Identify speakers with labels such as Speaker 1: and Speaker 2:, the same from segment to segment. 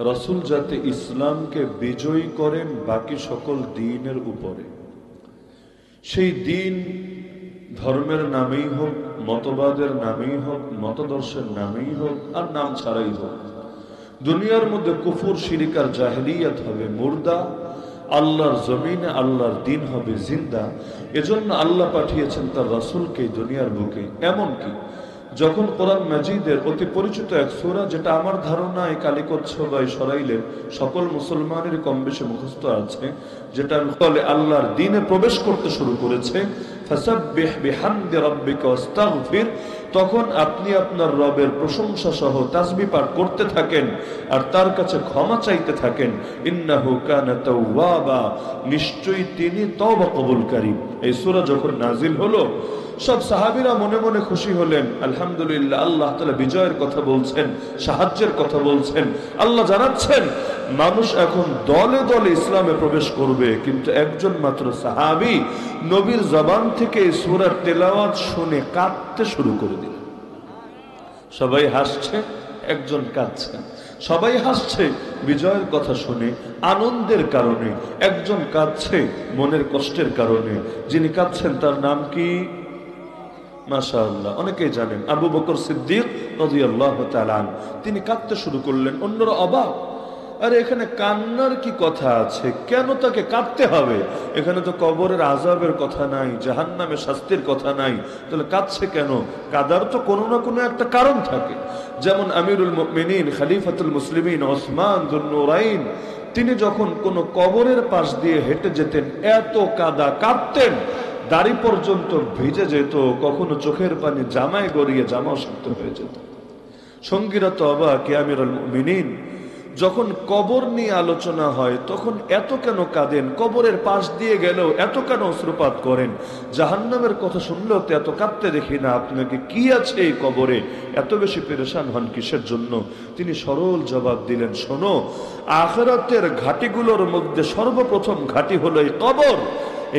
Speaker 1: রাসূল যাতে ইসলামকে বিজয়ী করেন বাকি সকল দ্বীনের উপরে, সেই দ্বীন ধর্মের নামেই হোক, মতবাদের নামেই হোক, মতদর্শের নামেই হোক, আর নাম ছাড়াই হোক, দুনিয়ার মধ্যে কুফর, শিরিক আর জাহেলিয়াত হবে মুর্দা, আল্লাহর জমিনে আল্লাহর দ্বীন হবে জিন্দা। এজন্য আল্লাহ পাঠিয়েছেন তার রাসূলকে দুনিয়ার বুকে। এমনকি যখন কোরআন মাজিদের অতি পরিচিত এক সূরা, যেটা আমার ধারণা এই কালিকত সবাই সরাইলেন সকল মুসলমানের কম বেশি মুখস্থ আছে, যেটা বলে আল্লাহর দ্বীনে প্রবেশ করতে শুরু করেছে, ফাসাব্বিহ বিহামদি রাব্বিকা ওয়াস্তাগফির, তখন আপনি আপনার রবের প্রশংসা সহ তাসবিহ পাঠ করতে থাকেন আর তার কাছে ক্ষমা চাইতে থাকেন। ইন্নাহু কানা তাওয়াবা, নিশ্চয়ই তিনি তওবা কবুলকারী। এই সূরা যখন নাজিল হলো, সব সাহাবীরা মনে মনে খুশি হলেন, আলহামদুলিল্লাহ, আল্লাহ তাআলা বিজয়ের কথা বলছেন, সাহায্যের কথা বলছেন। আল্লাহ জানাচ্ছেন মানুষ এখন দলে দলে ইসলামে প্রবেশ করবে, কিন্তু একজন মাত্র সাহাবী নবীর জবান থেকে এই সূরার তেলাওয়াত শুনে কাঁদতে শুরু করে দিল। সবাই হাসছে, একজন কাঁদছে। সবাই হাসছে বিজয়ের কথা শুনে, আনন্দের কারণে। একজন কাঁদছে মনের কষ্টের কারণে। যিনি কাঁদছেন তার নাম কি? মাশাআল্লাহ, অনেকেই জানেন, আবু বকর সিদ্দিক রাদিয়াল্লাহু তাআলা আনহু। তিনি কাঁদতে শুরু করলেন। অন্যরা অবাক, আরে এখানে কান্নার কি কথা আছে? কেন তাকে কাঁদতে হবে? এখানে তো কবরের আযাবের কথা নাই, জাহান্নামের শাস্তির কথা নাই, তাহলে কাঁদছে কেন? কাদার তো কোনো না কোনো একটা কারণ থাকে। যেমন আমিরুল মুমিনিন খলিফাতুল মুসলিমিন ওসমান যুন নুরাইন, তিনি যখন কোনো কবরের পাশ দিয়ে হেঁটে যেতেন, এত কাদা, কাঁদতেন, দাড়ি পর্যন্ত ভিজে যেত, কখনো চোখের পানি জামায় গড়িয়ে জামাও শক্ত হয়ে যেত। সঙ্গীরা তো অবাক, আমিরুল মুমিনিন, যখন কবর নিয়ে আলোচনা হয় তখন এত কেন কাঁদেন? কবরের পাশ দিয়ে গেলেও এত কেন অশ্রুপাত করেন? জাহান্নামের কথা শুনলেও তো এত কাঁদতে দেখি না আপনাকে, কি আছে এই কবরে? এত বেশি পেরেশান হন কিসের জন্য? তিনি সরল জবাব দিলেন, শোনো, আখিরাতের ঘাটিগুলোর মধ্যে সর্বপ্রথম ঘাটি হলো এই কবর।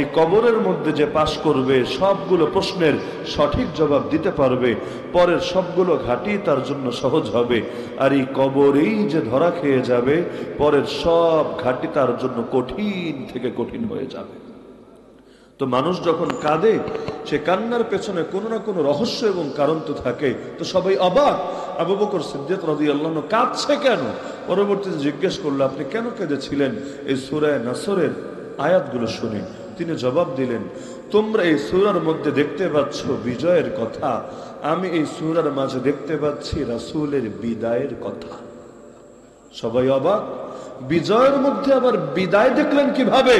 Speaker 1: এই কবরের মধ্যে যে পাশ করবে সবগুলো প্রশ্নের সঠিক জবাব দিতে পারবে, পরের সবগুলো ঘাটি তার জন্য সহজ হবে। আর এই কবরেই যে ধরা খেয়ে যাবে, পরের সব ঘাটি তার জন্য কঠিন থেকে কঠিন হয়ে যাবে। তো মানুষ যখন কাঁদে, সে কান্নার পেছনে কোনো না কোনো রহস্য এবং কারণ তো থাকে। তো সবাই অবাক, আবু বকর সিদ্দিক রাদিয়াল্লাহু আনহু কাঁদছে কেন? পরবর্তীতে জিজ্ঞেস করলো, আপনি কেন কেঁদেছিলেন? এই সূরা নাসরের আয়াতগুলো শুনে তিনি জবাব দিলেন, তোমরা এই সূরার মধ্যে দেখতে পাচ্ছ বিজয়ের কথা, আমি এই সূরার মাঝে দেখতে পাচ্ছি রাসূলের বিদায়ের কথা। সবাই অবাক, বিজয়ের মধ্যে আবার বিদায় দেখলেন কিভাবে?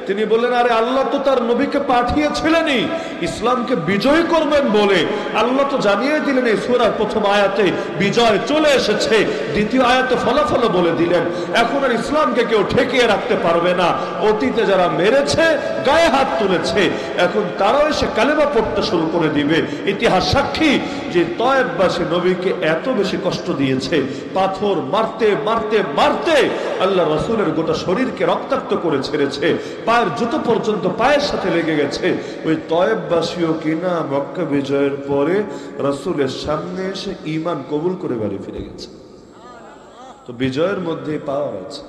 Speaker 1: তিনি বললেন, আরে আল্লাহ তো তার নবীকে পাঠিয়েছিলেনই ইসলামকে বিজয় করবেন বলে। আল্লাহ তো জানিয়ে দিলেন এই সূরার প্রথম আয়াতে বিজয় চলে এসেছে, দ্বিতীয় আয়াতে ফলাফল বলে দিলেন। এখন আর ইসলামকে কেউ ঠেকিয়ে রাখতে পারবে না। অতীতে যারা মেরেছে, গায়ে হাত তুলেছে, এখন তারাও এসে কালেমা পড়তে শুরু করে দিবে। ইতিহাস সাক্ষী যে তয়েববাসী নবীকে এত বেশি কষ্ট দিয়েছে, পাথর মারতে মারতে মারতে আল্লাহ রাসূলের গোটা শরীরকে রক্তাক্ত করে ছেড়েছে, পায়ের জুতো পর্যন্ত পায়ের সাথে লেগে গেছে। ওই তয়েববাসীও কিনা মক্কা বিজয়ের পরে রাসূলের সামনে এসে ঈমান কবুল করে বাড়ি ফিরে গেছে। তো বিজয়ের মধ্যে পাওয়ার আছে।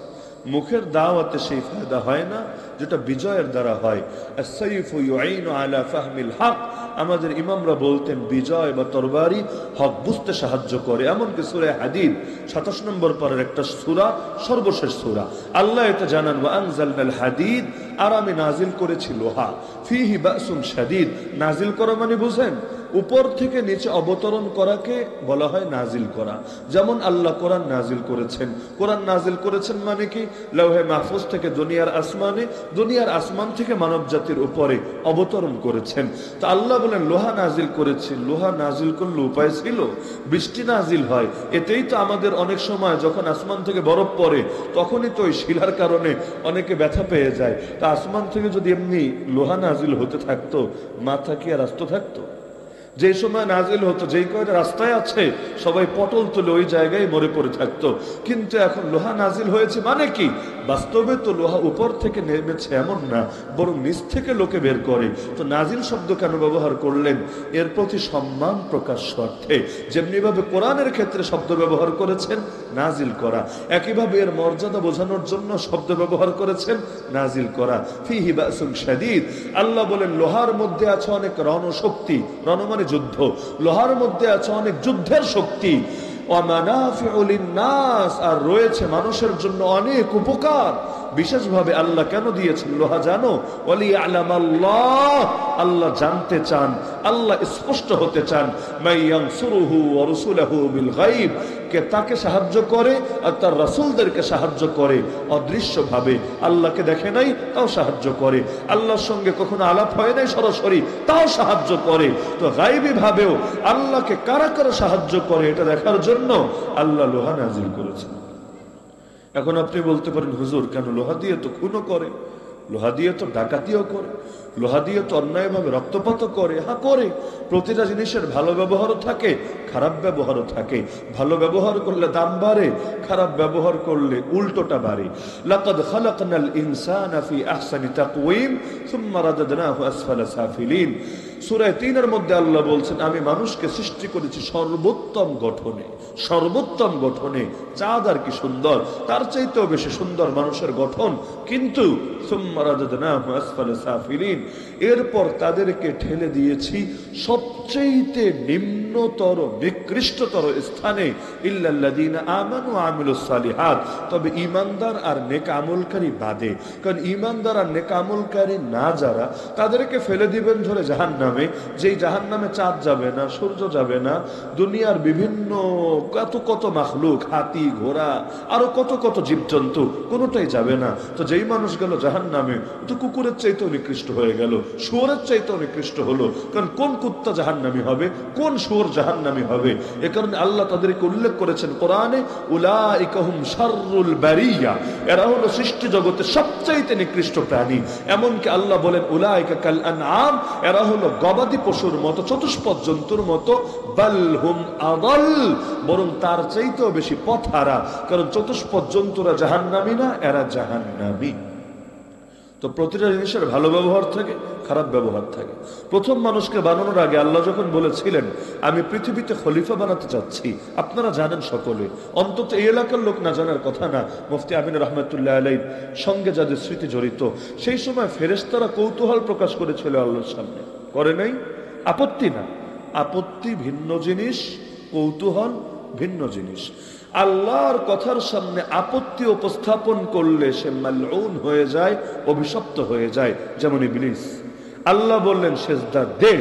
Speaker 1: মুখের দাওয়াতে সেই ফায়দা হয় না যেটা বিজয়ের দ্বারা হয়। আস-সাইফু ইউঈনু আলা ফাহমিল হক, আমাদের ইমামরা বলতেন বিজয় বা তরবারি হক বুঝতে সাহায্য করে। এমনকি সূরা হাদীদ 27 নম্বর পারার একটা সূরা, সর্বশেষ সূরা, আল্লাহ এটা জানান, ওয়া আনজালনাল হাদীদ, আর আমি নাজিল করেছি লোহা, ফিহি বাসুন শাদীদ। নাজিল করা মানে বুঝেন, উপর থেকে নিচে অবতরণ করাকে বলা হয় নাজিল করা। যেমন আল্লাহ কোরআন নাজিল করেছেন। কোরআন নাজিল করেছেন মানে কি? লৌহে মাহফুজ থেকে দুনিয়ার আসমানে, দুনিয়ার আসমান থেকে মানব জাতির উপরে অবতরণ করেছেন। তো আল্লাহ বলেন লোহা নাজিল করেছি। লোহা নাজিল করলে উপায় ছিল? বৃষ্টি নাজিল হয়, এতেই তো আমাদের অনেক সময় যখন আসমান থেকে বরফ পড়ে তখনই তো ওই শিলার কারণে অনেকে ব্যথা পেয়ে যায়। তা আসমান থেকে যদি এমনি লোহা নাজিল হতে থাকতো, মাথা কি আর আস্ত থাকতো? যে সময় নাজিল হতো, যেই কয়টা রাস্তায় আছে সবাই পটল তুলে ওই জায়গায় মরে পড়ে থাকতো। কিন্তু এখন লোহা নাজিল হয়েছে মানে কি? বাস্তবে তো লোহা উপর থেকে নেমেছে এমন না, বরং নিচ থেকে লোকে বের করে। তো নাজিল শব্দ কেন ব্যবহার করলেন? এর প্রতি সম্মান প্রকাশ অর্থে। যেমনি ভাবে কোরআনের ক্ষেত্রে শব্দ ব্যবহার করেছেন নাজিল করা, একইভাবে এর মর্যাদা বোঝানোর জন্য শব্দ ব্যবহার করেছেন নাজিল করা। ফিহি বাসুন শাদীদ, আল্লাহ বলেন লোহার মধ্যে আছে অনেক রণশক্তি, রণ মানে যুদ্ধ, লোহার মধ্যে আছে অনেক যুদ্ধের শক্তি। আর রয়েছে মানুষের জন্য অনেক উপকার। বিশেষভাবে আল্লাহ কেন দিয়েছেন লোহা জানো? আল্লাহ জানতে চান, আল্লাহ স্পষ্ট হতে চান, কে তাকে সাহায্য করে আর তার রাসূলদেরকে সাহায্য করে অদৃশ্যভাবে। আল্লাহকে দেখে নাই তাও সাহায্য করে, আল্লাহর সঙ্গে কখনো আলাপ হয় নাই সরাসরি তাও সাহায্য করে। তো গায়বী ভাবেও আল্লাহকে কারা কারা সাহায্য করে এটা দেখার জন্য আল্লাহ লোহা নাজিল করেছেন। এখন আপনি বলতে পারেন হুজুর কেন? লোহা দিয়ে তো খুনও করে, লোহা দিয়ে তো ডাকাতিও করে, লোহা দিয়ে তো অন্যায়ভাবে রক্তপাতও করে। হ্যাঁ করে। প্রতিটা জিনিসের ভালো ব্যবহারও থাকে, খারাপ ব্যবহারও থাকে। ভালো ব্যবহার করলে দাম বাড়ে, খারাপ ব্যবহার করলে উল্টোটা বাড়ে। লাকাদ খালাকনাল ইনসানা ফি আহসানি তাকওয়িম সুম্মা রাদাদনাহু আসফালা সাফিলিন। সূরা ৩ এর মধ্যে আল্লাহ বলছেন আমি মানুষকে সৃষ্টি করেছি সর্বোত্তম গঠনে, সর্বোত্তম গঠনে। চাঁদ আর কি সুন্দর, তার চাইতেও বেশি সুন্দর মানুষের গঠন। কিন্তু সুম্মা রাদাদনাহু আসফালা সাফিলিন, এরপর তাদেরকে ঠেলে দিয়েছি সবচেয়ে নিম্নতর নিকৃষ্টতর স্থানে। ইল্লাল্লাযীনা আমানু ওয়া আমিলুস সালিহাত, তবে ঈমানদার আর নেক আমলকারী বাদে। কারণ ঈমানদার আর নেক আমলকারী না যারা, তাদেরকে ফেলে দিবেন ধরে জাহান্নামে। যেই জাহান্নামে চাঁদ যাবে না, সূর্য যাবে না, দুনিয়ার বিভিন্ন কত কত মাখলুক, হাতি ঘোড়া আরো কত কত জীবজন্তু, কোনোটাই যাবে না। তো যেই মানুষ গেল জাহান্নামে, তো কুকুরের চাইতেও নিকৃষ্ট হয়ে গেল, শুয়োরের চাইতেও নিকৃষ্ট হলো। কারণ কোন কুত্তা জাহান্নামী হবে, কোন শুয়োর জাহান্নামী হবে? এ কারণে আল্লাহ তাদেরকে উল্লেখ করেছেন কোরআনে, উলাইকা হুম শাররুল বারিয়া, এরা হলো সৃষ্টি জগতের সবচাইতে নিকৃষ্ট প্রাণী। এমনকি আল্লাহ বলেন উলাইকা কাল আনআম, এরা হলো গবাদি পশুর মতো, চতুষ্পদ জন্তুর মতো। বাল হুম আদাল, বরং তার চাইতেও বেশি পথহারা। কারণ চতুষ্পদ জন্তুরা জাহান্নামী না, এরা জাহান্নামী। তো প্রতিটা জিনিসের ভালো ব্যবহার থাকে, খারাপ ব্যবহার থাকে। প্রথম মানুষকে বানানোর আগে আল্লাহ যখন বলেছিলেন আমি পৃথিবীতে খলিফা বানাতে চাচ্ছি, আপনারা জানেন সকলে, অন্তত এই এলাকার লোক না জানার কথা না, মুফতি আমিন রহমতুল্লাহ আলাইহির সঙ্গে যাদের স্মৃতি জড়িত, সেই সময় ফেরেশতারা কৌতূহল প্রকাশ করেছিল আল্লাহর সামনে। করে নাই? আপত্তি না, আপত্তি ভিন্ন জিনিস, কৌতূহল ভিন্ন জিনিস। আল্লাহর কথার সামনে আপত্তি উপস্থাপন করলে সে মালউন হয়ে যায়, অভিশপ্ত হয়ে যায়। যেমন ইবলিস, আল্লাহ বললেন সেজদা দে,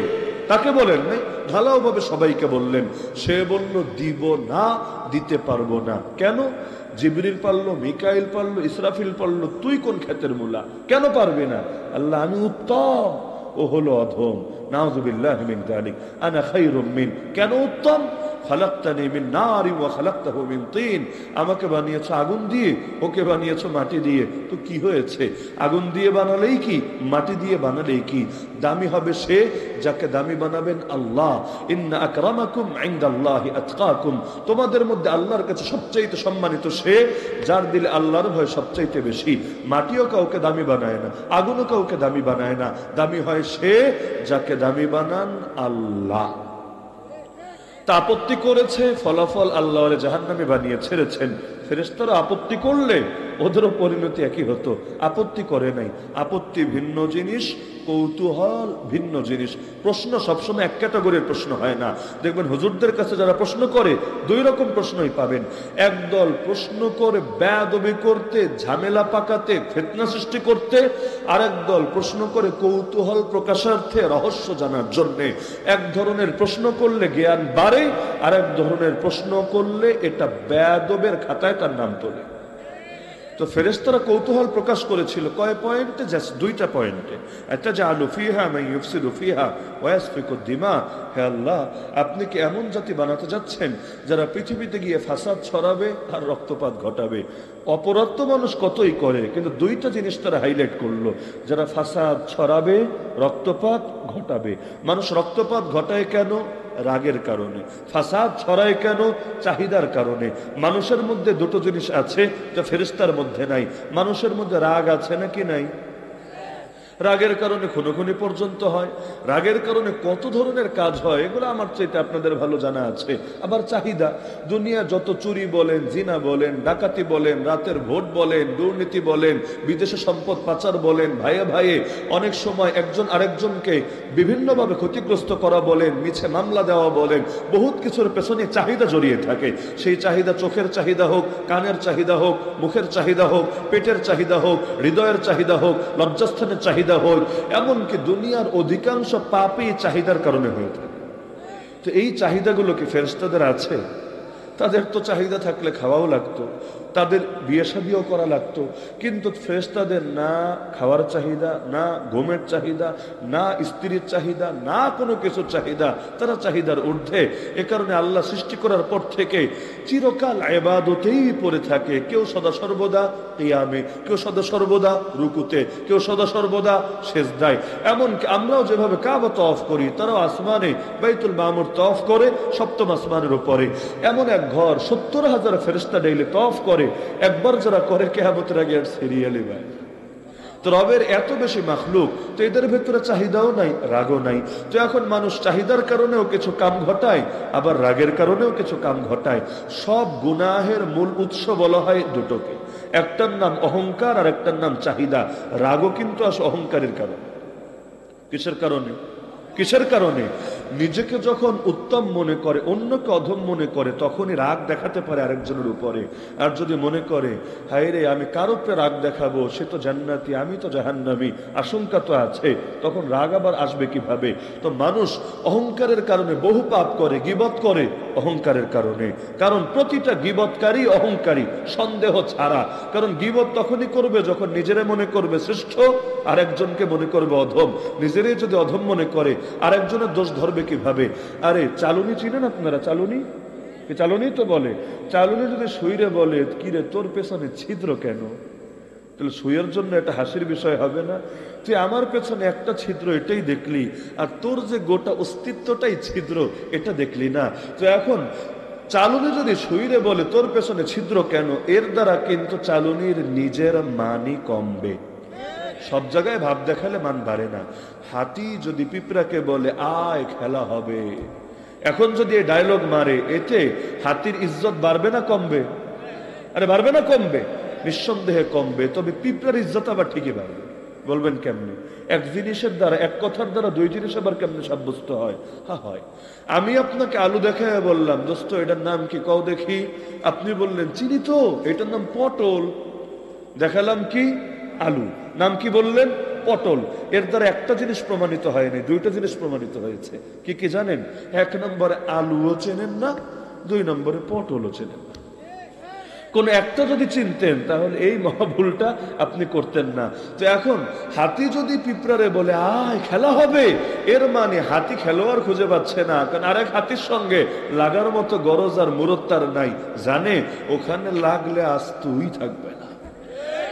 Speaker 1: তাকে বলেন নাই, ঢালাও ভাবে সবাইকে বললেন। সে বলল দিব না, দিতে পারবো না। কেন? জিবরিল পারলো, মিকাইল পারলো, ইসরাফিল পারলো, তুই কোন ক্ষেতের মূলা, কেন পারবি না? আল্লাহ আমি উত্তম, ও হলো অধম। নাউযুবিল্লাহি মিন যালিক, আনা খায়রুম মিন। কেন উত্তম? খালাকতানি মিন নারি ওয়া খালাকতাহু মিন তিন, আমাকে বানিয়েছো আগুন দিয়ে, ওকে বানিয়েছো মাটি দিয়ে। তো কি হয়েছে? আগুন দিয়ে বানালেই কি, মাটি দিয়ে বানালেই কি? দামি হবে সে যাকে দামি বানাবেন আল্লাহ। ইন্না আকরামাকুম ইনদাল্লাহি আতকাকুম, তোমাদের মধ্যে আল্লাহর কাছে সবচাইতে সম্মানিত সে যার দিলে আল্লাহর ভয় সবচাইতে বেশি। মাটিও কাউকে দামি বানায় না, আগুনও কাউকে দামি বানায় না। দামি হয় সে যাকে দামি বানান আল্লাহ। তা আপত্তি করেছে, ফলাফল আল্লাহ জাহান্নামে বানিয়ে ছেড়েছেন। ফেরেশতারা আপত্তি করলে ওদেরও পরিণতি একই হতো। আপত্তি করে নাই। আপত্তি ভিন্ন জিনিস, কৌতূহল ভিন্ন জিনিস। প্রশ্ন সবসময় এক ক্যাটাগরির প্রশ্ন হয় না। দেখবেন হুজুরদের কাছে যারা প্রশ্ন করে দুই রকম প্রশ্নই পাবেন। একদল প্রশ্ন করে বেয়াদবি করতে, ঝামেলা পাকাতে, ফিতনা সৃষ্টি করতে, আরেক দল প্রশ্ন করে কৌতূহল প্রকাশার্থে, রহস্য জানার জন্যে। এক ধরনের প্রশ্ন করলে জ্ঞান বাড়ে, আরেক ধরনের প্রশ্ন করলে এটা বেয়াদবের খাতায় তার নাম তোলে। তো ফেরেশতারা কৌতূহল প্রকাশ করেছিল কয় পয়েন্টে? জাস্ট দুইটা পয়েন্টে। একটা যে আলু ফিহা মান ইউফসিদু ফিহা ওয়া ইয়াসফিকু দিমা, হে আল্লাহ আপনি কি এমন জাতি বানাতে যাচ্ছেন যারা পৃথিবীতে গিয়ে ফাসাদ ছড়াবে আর রক্তপাত ঘটাবে? অপরাধ তো মানুষ কতই করে, কিন্তু দুইটা জিনিস তারা হাইলাইট করলো, যারা ফাসাদ ছড়াবে, রক্তপাত ঘটাবে। মানুষ রক্তপাত ঘটায় কেন? রাগের কারণে। ফাসাদ ছড়ায় কেন? চাহিদার কারণে। মানুষের মধ্যে দুটো জিনিস আছে যা ফেরেশতার মধ্যে নাই। মানুষের মধ্যে রাগ আছে নাকি নাই? রাগের কারণে খুনোখুনি পর্যন্ত হয়, রাগের কারণে কত ধরনের কাজ হয়, এগুলো আমার চাইতে আপনাদের ভালো জানা আছে। আবার চাহিদা, দুনিয়া যত চুরি বলেন, জিনা বলেন, ডাকাতি বলেন, রাতের ভোট বলেন, দুর্নীতি বলেন, বিদেশে সম্পদ পাচার বলেন, ভাইয়ে ভাইয়ে অনেক সময় একজন আরেকজনকে বিভিন্নভাবে ক্ষতিগ্রস্ত করা বলেন, মিছে মামলা দেওয়া বলেন, বহুত কিছুর পেছনে চাহিদা জড়িয়ে থাকে। সেই চাহিদা চোখের চাহিদা হোক, কানের চাহিদা হোক, মুখের চাহিদা হোক, পেটের চাহিদা হোক, হৃদয়ের চাহিদা হোক, লজ্জাস্থানের চাহিদা হোক, এমনকি দুনিয়ার অধিকাংশ পাপই চাহিদার কারণে হয়ে থাকে। তো এই চাহিদাগুলো কি ফেরেশতাদের আছে? তাদের তো চাহিদা থাকলে খাওয়াও লাগতো, তাদের বিয়ে শাদিও করা লাগতো, কিন্তু ফেরেশতাদের না খাওয়ার চাহিদা, না ঘুমের চাহিদা, না স্ত্রীর চাহিদা, না কোনো কিছুর চাহিদা, তারা চাহিদার ঊর্ধ্বে। এ কারণে আল্লাহ সৃষ্টি করার পর থেকে চিরকাল ইবাদতেই পড়ে থাকে। কেউ সদা সর্বদা কিয়ামে, কেউ সদা সর্বদা রুকুতে, কেউ সদা সর্বদা সেজদায়। এমনকি আমরাও যেভাবে কাবা তওয়াফ করি, তারাও আসমানে বাইতুল মামুর তওয়াফ করে, সপ্তম আসমানের উপরে। এমন এক ঘর 70,000 ফেরেশতা ডেইলি তওয়াফ করে। একবার যারা করে কিয়ামতের আগে আর সিরিয়ালি ভাই। তো রবের এত বেশি মাখলুক, তো এদের ভেতরে চাহিদাও নাই, রাগও নাই। তো এখন মানুষ চাহিদার কারণেও কিছু কাম ঘটায়, আবার রাগের কারণেও কিছু কাম ঘটায়। সব গুনাহের মূল উৎস বলা হয় দুটোকে, একটার নাম অহংকার আর একটার নাম চাহিদা। রাগও কিন্তু আসে অহংকারের কারণে। কিসের কারণে? কিসের কারণে? নিজেকে যখন উত্তম মনে করে, অন্যকে অধম মনে করে, তখনই রাগ দেখাতে পারে আরেকজনের উপরে। আর যদি মনে করে হায় রে আমি কার উপরে রাগ দেখাবো, সে তো জান্নাতি, আমি তো জাহান্নামী, আশঙ্কা তো আছে, তখন রাগ আবার আসবে কিভাবে? তো মানুষ অহংকারের কারণে বহু পাপ করে, গীবত করে অহংকারের কারণে। কারণ প্রতিটা গীবতকারী অহংকারী, সন্দেহ ছাড়া। কারণ গীবত তখনই করবে যখন নিজেরে মনে করবে শ্রেষ্ঠ, আরেকজনকে মনে করবে অধম। নিজেরই যদি অধম মনে করে, আরেকজনের দোষ ধরবে কিভাবে? আরে চালুনি চিনেন আপনারা? চালুনি, চালুনি তো বলে। চালুনি যদি শুইরে বলে কিরে তোর পেছনে ছিদ্র কেন, তাহলে শুয়ের জন্য এটা হাসির বিষয় হবে না? তুই আমার পেছনে একটা ছিদ্র এটাই দেখলি, আর তোর যে গোটা অস্তিত্বটাই ছিদ্র এটা দেখলি না। তো এখন চালুনি যদি শুইরে বলে তোর পেছনে ছিদ্র কেন, এর দ্বারা কিন্তু চালুনির নিজের মানই কমবে। সব জায়গায় ভাব দেখালে মান বাড়ে না। হাতি যদি পিঁপড়াকে বলে আয় খেলা হবে, এখন যদি এই ডায়লগ মারে, এতে হাতির ইজ্জত বাড়বে না কমবে? আরে বাড়বে না কমবে? নিঃসন্দেহে কমবে। তবে পিঁপড়ার ইজ্জত আবার ঠিকই বাড়বে। বলবেন কেমনে? এক জিনিসের দ্বারা, এক কথার দ্বারা দুই জিনিস আবার কেমনে সাব্যস্ত হয়? হ্যাঁ হয়। আমি আপনাকে আলু দেখায় বললাম দোস্ত এটার নাম কি কও দেখি, আপনি বললেন চিনি তো, এটার নাম পটল। দেখালাম কি? আলু। নাম কি বললেন? পটল। এর দ্বারা একটা জিনিস প্রমাণিত হয়নি, দুইটা জিনিস প্রমাণিত হয়েছে। কি কি জানেন? এক নম্বরে আলুও চেনেন না, দুই নম্বরে পটলও চেনেন না। কোন একটা যদি চিনতেন তাহলে এই মহাভুলটা আপনি করতেন না। তো এখন হাতি যদি পিঁপড়ারে বলে আয় খেলা হবে, এর মানে হাতি খেলোয়াড় খুঁজে পাচ্ছে না, কারণ আরেক হাতির সঙ্গে লাগার মতো গরজ আর মুরত তার নাই। জানে ওখানে লাগলে আজ তুই থাকবে না।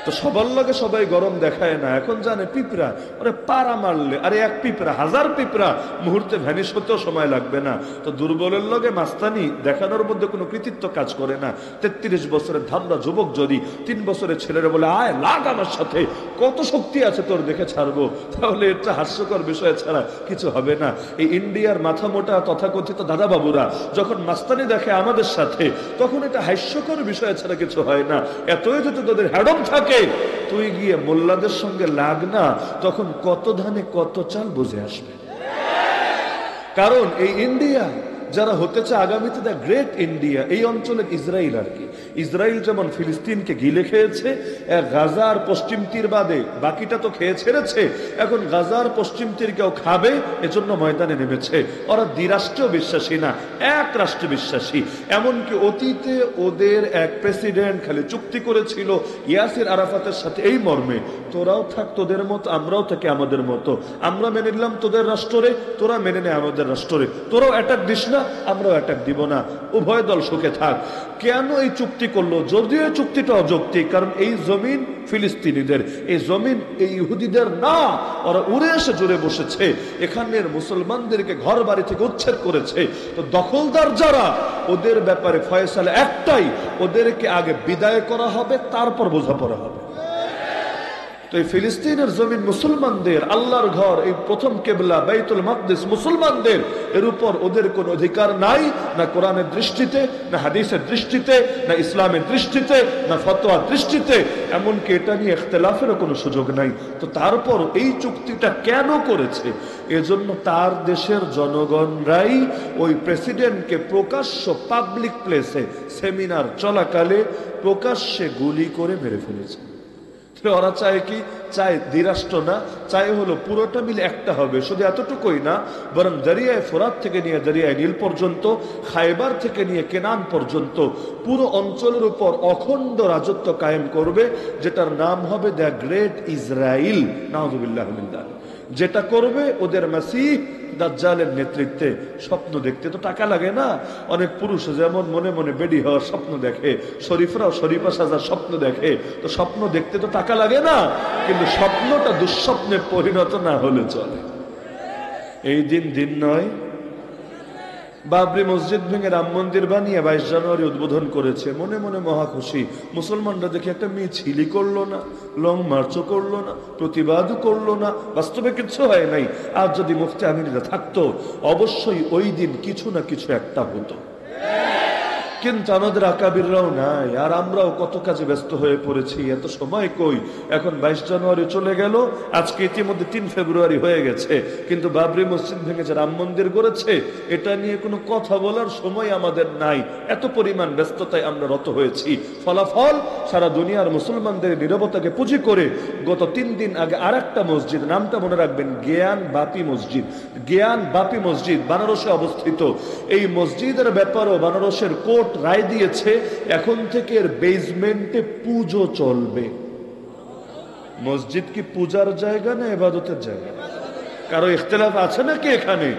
Speaker 1: তো সবার লগে সবাই গরম দেখায় না। এখন জানে পিঁপড়া ওরে পাড়া মারলে, আরে এক পিঁপড়া হাজার পিঁপড়া মুহূর্তে ভ্যানিশ হতেও সময় লাগবে না। তো দুর্বলের লগে মাস্তানি দেখানোর মধ্যে কোনো কৃতিত্ব কাজ করে না। 33 বছরের ধামরা যুবক যদি 3 বছরের ছেলেরা বলে আয় লাগ আমার সাথে, কত শক্তি আছে তোর, দেখে ছাড়বো, তাহলে এটা হাস্যকর বিষয় ছাড়া কিছু হবে না। এই ইন্ডিয়ার মাথা মোটা তথাকথিত দাদা বাবুরা যখন মাস্তানি দেখে আমাদের সাথে, তখন এটা হাস্যকর বিষয় ছাড়া কিছু হয় না। এতই যদি তোদের হ্যাডম থাকে, তুই গিয়ে মোল্লাদের সঙ্গে লাগ না, তখন কত ধানে কত চাল বুঝে আসবে। কারণ এই ইন্ডিয়া যারা হতে চায় আগামীতে দ্য গ্রেট ইন্ডিয়া, এই অঞ্চলের ইসরায়েল আর কি। ইসরায়েল যেমন ফিলিস্তিনকে গিলে খেয়েছে, গাজার পশ্চিম তীর বাদে বাকিটা তো খেয়ে ছেড়েছে, এখন গাজার পশ্চিম তীরকেও খাবে, এজন্য ময়দানে নেমেছে। ওরা দ্বিরাষ্ট্রীয় বিশ্বাসী না, এক রাষ্ট্রে বিশ্বাসী। এমনকি অতীতে ওদের এক প্রেসিডেন্ট খালি চুক্তি করেছিল ইয়াসির আরাফাতের সাথে এই মর্মে, তোরাও থাক তোদের মতো, আমরাও থাকি আমাদের মতো, আমরা মেনে নিলাম তোদের রাষ্ট্রে, তোরা মেনে নে আমাদের রাষ্ট্রে, তোরাও অ্যাটাক দিস না, আমরাও অ্যাটাক দিব না, উভয় দল সুখে থাক। কেন এই চুক্তি করলো? যদিও এই চুক্তিটা অযৌক্তিক, কারণ এই জমিন ফিলিস্তিনিদের, এই জমিন এই ইহুদিদের না। ওরা উড়ে এসে জুড়ে বসেছে, এখানের মুসলমানদেরকে ঘর বাড়ি থেকে উচ্ছেদ করেছে। তো দখলদার যারা, ওদের ব্যাপারে ফয়সালা একটাই, ওদেরকে আগে বিদায় করা হবে, তারপর বোঝাপড়া হবে। তো এই ফিলিস্তিনের জমিন মুসলমানদের, আল্লাহর ঘর, এই প্রথম কেবলা বাইতুল মাকদিস মুসলমানদের, এর উপর ওদের কোনো অধিকার নাই, না কোরআনের দৃষ্টিতে, না হাদিসের দৃষ্টিতে, না ইসলামের দৃষ্টিতে, না ফতোয়ার দৃষ্টিতে, এমনকি এটা নিয়ে ইখতিলাফেরও কোনো সুযোগ নাই। তো তারপর এই চুক্তিটা কেন করেছে? এজন্য তার দেশের জনগণরাই ওই প্রেসিডেন্টকে প্রকাশ্য পাবলিক প্লেসে সেমিনার চলাকালে প্রকাশ্যে গুলি করে মেরে ফেলেছে। ওরা চায় কি? চায় দ্বিরাষ্ট্র না, চায় হলো পুরোটা মিলে একটা হবে। শুধু এতটুকুই না, বরং দরিয়ায় ফোরাত থেকে নিয়ে দরিয়ায় নীল পর্যন্ত, খায়বার থেকে নিয়ে কেনান পর্যন্ত পুরো অঞ্চলের উপর অখণ্ড রাজত্ব কায়েম করবে, যেটার নাম হবে দ্য গ্রেট ইসরায়েল, নাউযুবিল্লাহ মিন যালিক। যেটা করবে ওদের মাসিহ দাজ্জালের নেতৃত্বে। স্বপ্ন দেখতে তো টাকা লাগে না? অনেক পুরুষ যেমন মনে মনে বেডি হওয়ার স্বপ্ন দেখে, শরীফরাও শরীফা সাজার স্বপ্ন দেখে, তো স্বপ্ন দেখতে তো টাকা লাগে না? কিন্তু স্বপ্নটা দুঃস্বপ্নে পরিণত না হলে চলে। এই দিন দিন নয়। বাবরি মসজিদ ভেঙে রাম মন্দির বানিয়ে 22 জানুয়ারি উদ্বোধন করেছে, মনে মনে মহা খুশি। মুসলমানরা দেখে একটা মিছিলই করলো না, লং মার্চও করলো না, প্রতিবাদও করলো না, বাস্তবে কিছু হয় নাই। আর যদি মুফতি আমিনীরা থাকতো, অবশ্যই ওই দিন কিছু না কিছু একটা হতো। কিন্তু আমাদের আকাবিররাও নাই, আর আমরাও কত কাজে ব্যস্ত হয়ে পড়েছি, এত সময় কই। এখন 22 জানুয়ারি চলে গেল, আজকে ইতিমধ্যে 3 ফেব্রুয়ারি হয়ে গেছে, কিন্তু বাবরি মসজিদ ভেঙে যে রাম মন্দির গড়েছে, এটা নিয়ে কোনো কথা বলার সময় আমাদের নাই। এত পরিমাণ ব্যস্ততায় আমরা রত হয়েছি। ফলাফল, সারা দুনিয়ার মুসলমানদের নীরবতাকে পুঁজি করে গত 3 দিন আগে আর একটা মসজিদ, নামটা মনে রাখবেন, জ্ঞান বাপি মসজিদ, জ্ঞান বাপি মসজিদ বানারসে অবস্থিত। এই মসজিদের ব্যাপারেও বানারসের কোর্ট রায় দিয়েছে, এখন থেকে এর বেসমেন্টে পুজো চলবে। মসজিদ কি পূজার জায়গা না ইবাদতের জায়গা? কারো ইখতিলাফ আছে নাকি এখানে?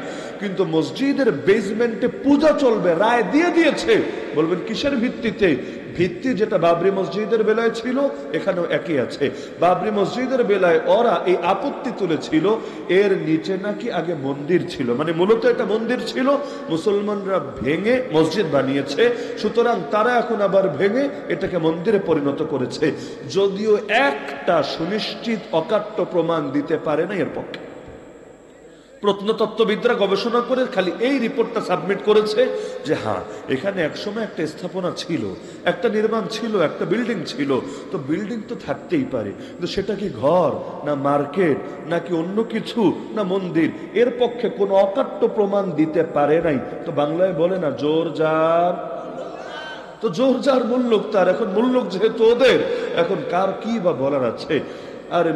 Speaker 1: কিন্তু মসজিদের বেসমেন্টে পূজা চলবে, রায় দিয়ে দিয়েছে। বলবেন কিসের ভিত্তিতে? ভিত্তি যেটা বাবরি মসজিদের বেলায় ছিল, এখানেও একই আছে। বাবরি মসজিদের বেলায় ওরা এই আপত্তি তুলেছিল, এর নিচে নাকি আগে মন্দির ছিল, মানে মূলত এটা মন্দির ছিল, মুসলমানরা ভেঙে মসজিদ বানিয়েছে, সুতরাং তারা এখন আবার ভেঙে এটাকে মন্দিরে পরিণত করেছে। যদিও একটা সুনিশ্চিত অকাট্য প্রমাণ দিতে পারে না এর পক্ষে। প্রত্নতত্ত্ববিদরা গবেষণা করে খালি এই রিপোর্টটা সাবমিট করেছে যে হ্যাঁ, এখানে একসময় একটা স্থাপনা ছিল, একটা নির্মাণ ছিল, একটা বিল্ডিং ছিল। তো বিল্ডিং তো থাকতেই পারে, কিন্তু সেটা কি ঘর, না মার্কেট, নাকি অন্য কিছু, না মন্দির, এর পক্ষে কোনো অকাট্য প্রমাণ দিতে পারে নাই। তো বাংলায় বলে না, জোর যার, তো জোর যার মূল্যক তার। এখন মূল্যক যেহেতু ওদের, এখন কার কি বা বলার আছে? আরে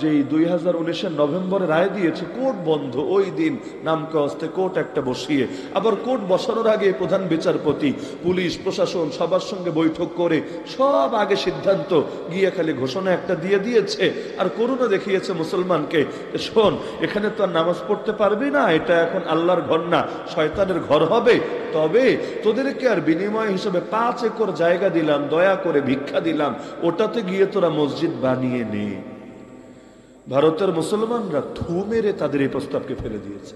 Speaker 1: যে 2019 নভেম্বরে রায় দিয়েছে, কোর্ট বন্ধ ওই দিন, নামকে হস্তে কোর্ট একটা বসিয়ে, আবার কোর্ট বসানোর আগে প্রধান বিচারপতি, পুলিশ প্রশাসন সবার সঙ্গে বৈঠক করে সব আগে সিদ্ধান্ত গিয়ে খালি ঘোষণা একটা দিয়ে দিয়েছে, আর করুণা দেখিয়েছে মুসলমানকে, শোন এখানে তো আর নামাজ পড়তে পারবি না, এটা এখন আল্লাহর ঘর না, শয়তানের ঘর হবে। তবে তোদেরকে আর বিনিময় হিসেবে 5 একর জায়গা দিলাম, দয়া করে ভিক্ষা দিলাম, ওটাতে গিয়ে তোরা মসজিদ বানিয়ে নে। ভারতের মুসলমানরা থু মেরে তাদের এই প্রস্তাবকে ফেলে দিয়েছে,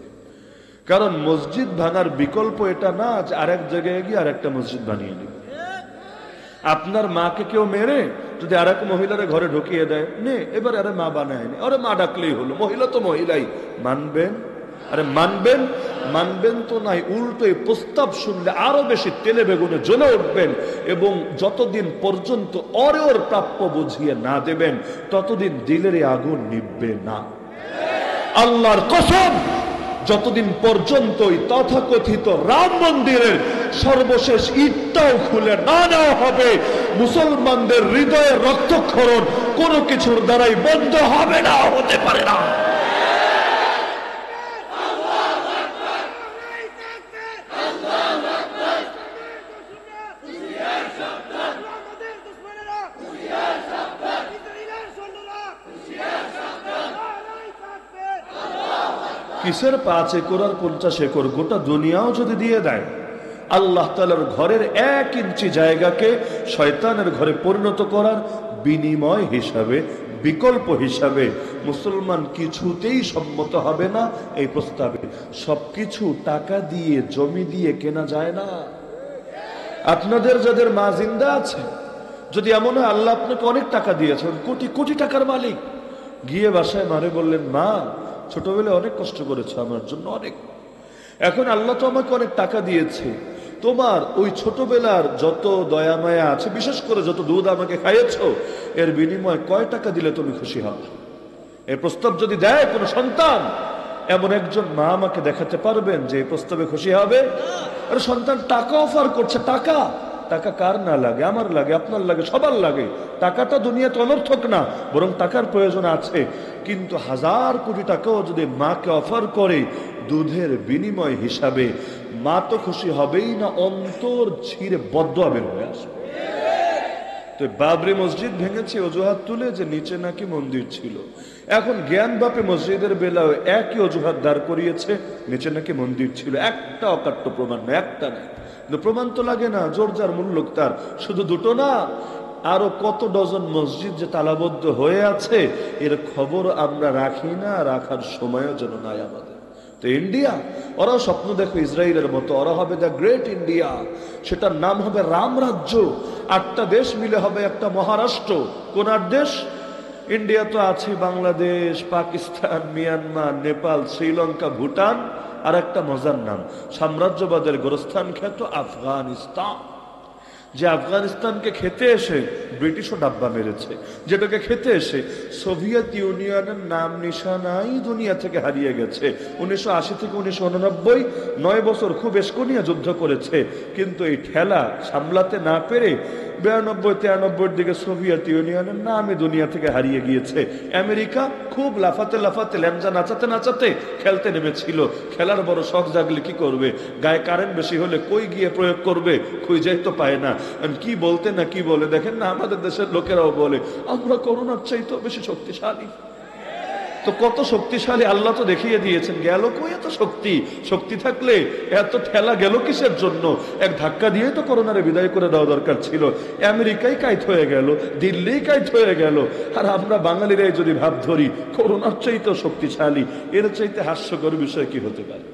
Speaker 1: কারণ মসজিদ ভাঙার বিকল্প এটা না যে আরেক জায়গায় গিয়ে আরেকটা মসজিদ বানিয়ে নেবে। আপনার মাকে কেউ মেরে যদি আরেক মহিলার ঘরে ঢুকিয়ে দেয়, নে এবার আরে মা বানায়নি, আরে মা ডাকলেই হলো, মহিলা তো মহিলাই, মানবেন? আরে মানবেন? মানবেন তো নাই, উল্টো এই প্রস্তাব শুনলে আরো বেশি তেলে বেগুনে জ্বলে উঠবেন, এবং যতদিন পর্যন্ত ওর প্রাপ্য বুঝিয়ে না দেবেন, ততদিন দিলের আগুন নিভবে না। আল্লাহর কসম, যতদিন পর্যন্ত ওই তথাকথিত রাম মন্দিরের সর্বশেষ ইটটাও খুলে না নেওয়া হবে, মুসলমানদের হৃদয়ে রক্তক্ষরণ কোনো কিছুর দ্বারাই বন্ধ হবে না, হতে পারে না। কিসের 5 একর আর 50 একর, গোটা দুনিয়াও যদি দিয়ে দেয়, আল্লাহ তাআলার ঘরের 1 ইঞ্চি জায়গাকে শয়তানের ঘরে পরিণত করার বিনিময় হিসাবে, বিকল্প হিসাবে মুসলমান কিছুতেই সম্মত হবে না এই প্রস্তাবে। সবকিছু টাকা দিয়ে, জমি দিয়ে কেনা যায় না। আপনাদের যাদের মা জিন্দা আছে, যদি এমন হয় আল্লাহ আপনাকে অনেক টাকা দিয়েছেন, কোটি কোটি টাকার মালিক, গিয়ে বাসায় মারে বললেন, মা ছোটবেলায় অনেক কষ্ট করেছো আমার জন্য, অনেক, এখন আল্লাহ তো আমাকে অনেক টাকা দিয়েছে, তোমার ওই ছোটবেলার যত দয়া মায়া আছে, বিশেষ করে যত দুধ আমাকে খাইয়েছো, এর বিনিময়ে কয় টাকা দিলে তুমি খুশি হবে? এই প্রস্তাব যদি দেয় কোনো সন্তান, এমন একজন মা আমাকে দেখাতে পারবেন যে এই প্রস্তাবে খুশি হবে? আরে সন্তান টাকা অফার করছে, টাকা, টাকা কার না লাগে? আমার লাগে, আপনার লাগে, সবার লাগে। টাকাটা দুনিয়াতে অনর্থক না, বরং টাকার প্রয়োজন আছে। কিন্তু 1000 কোটি টাকাও যদি মাকে অফার করে দুধের বিনিময় হিসাবে, মা তো খুশি হবেই না, অন্তর ছিঁড়ে বদদোয়া বের হয়ে আসবে। তো বাবরি মসজিদ ভেঙেছে অজুহাত তুলে যে নিচে নাকি মন্দির ছিল। এখন জ্ঞান বাপে মসজিদের বেলাও একই অজুহাত দাঁড় করিয়েছে, নিচে নাকি মন্দির ছিল। একটা অকাট্য প্রমাণ না, একটা নেই। কিন্তু প্রমাণ তো লাগে না, জোর যার মূল্য তার। শুধু দুটো না, আরো কত ডজন মসজিদ যে তালাবদ্ধ হয়ে আছে, এর খবর আমরা রাখি না, রাখার সময়ও যেন নাই আমাদের। তো ইন্ডিয়া, ওরাও স্বপ্ন দেখো ইসরায়েলের মতো, ওরা হবে দ্য গ্রেট ইন্ডিয়া, সেটার নাম হবে রাম রাজ্য। 8টা দেশ মিলে হবে একটা মহারাষ্ট্র। কোন 8 দেশ? ইন্ডিয়া তো আছে বাংলাদেশ, পাকিস্তান, মিয়ানমার, নেপাল, শ্রীলঙ্কা, ভুটান, আর একটা মজার নাম, সাম্রাজ্যবাদের গোরস্থান খ্যাত আফগানিস্তান। যে আফগানিস্তানকে খেতে এসে ব্রিটিশও ডাব্বা মেরেছে, যেটাকে খেতে এসে সোভিয়েত ইউনিয়নের নাম নিশানাই দুনিয়া থেকে হারিয়ে গেছে। 1980 থেকে 1989 9 বছর খুব এসকোনিয়া যুদ্ধ করেছে, কিন্তু এই ঠেলা সামলাতে না পেরে 92-93 দিকে সোভিয়েত ইউনিয়নের নামই দুনিয়া থেকে হারিয়ে গিয়েছে। আমেরিকা খুব লাফাতে লাফাতে, ল্যাংজা নাচাতে নাচাতে খেলতে নেমেছিল। খেলার বড় শখ জাগলে কি করবে? গায়ে কারেন্ট বেশি হলে কই গিয়ে প্রয়োগ করবে, খুঁজেই তো পায় না। কি বলতে না কি বলে, দেখেন না আমাদের দেশের লোকেরাও বলে আমরা করোনার চাইতেও বেশি শক্তিশালী। তো কত শক্তিশালী আল্লাহ তো দেখিয়ে দিয়েছেন। গেল কই এত শক্তি? শক্তি থাকলে এত ঠেলা গেল কিসের জন্য? এক ধাক্কা দিয়ে তো করোনারে বিদায় করে দেওয়া দরকার ছিল। আমেরিকাই কাইত হয়ে গেল, দিল্লি কাইত হয়ে গেল, আর আমরা বাঙালিরাই যদি ভাব ধরি করোনার চাইতেও শক্তিশালী, এর চাইতে হাস্যকর বিষয় কি হতে পারে?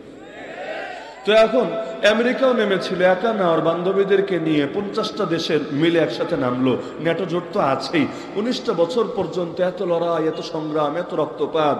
Speaker 1: তো এখন আমেরিকাও নেমেছিল, একা না, ওর বান্ধবীদেরকে নিয়ে 50টা দেশের মিলে একসাথে নামলো। ন্যাটো জোট তো আছেই। 19টা বছর পর্যন্ত এত লড়াই, এত সংগ্রাম, এত রক্তপাত।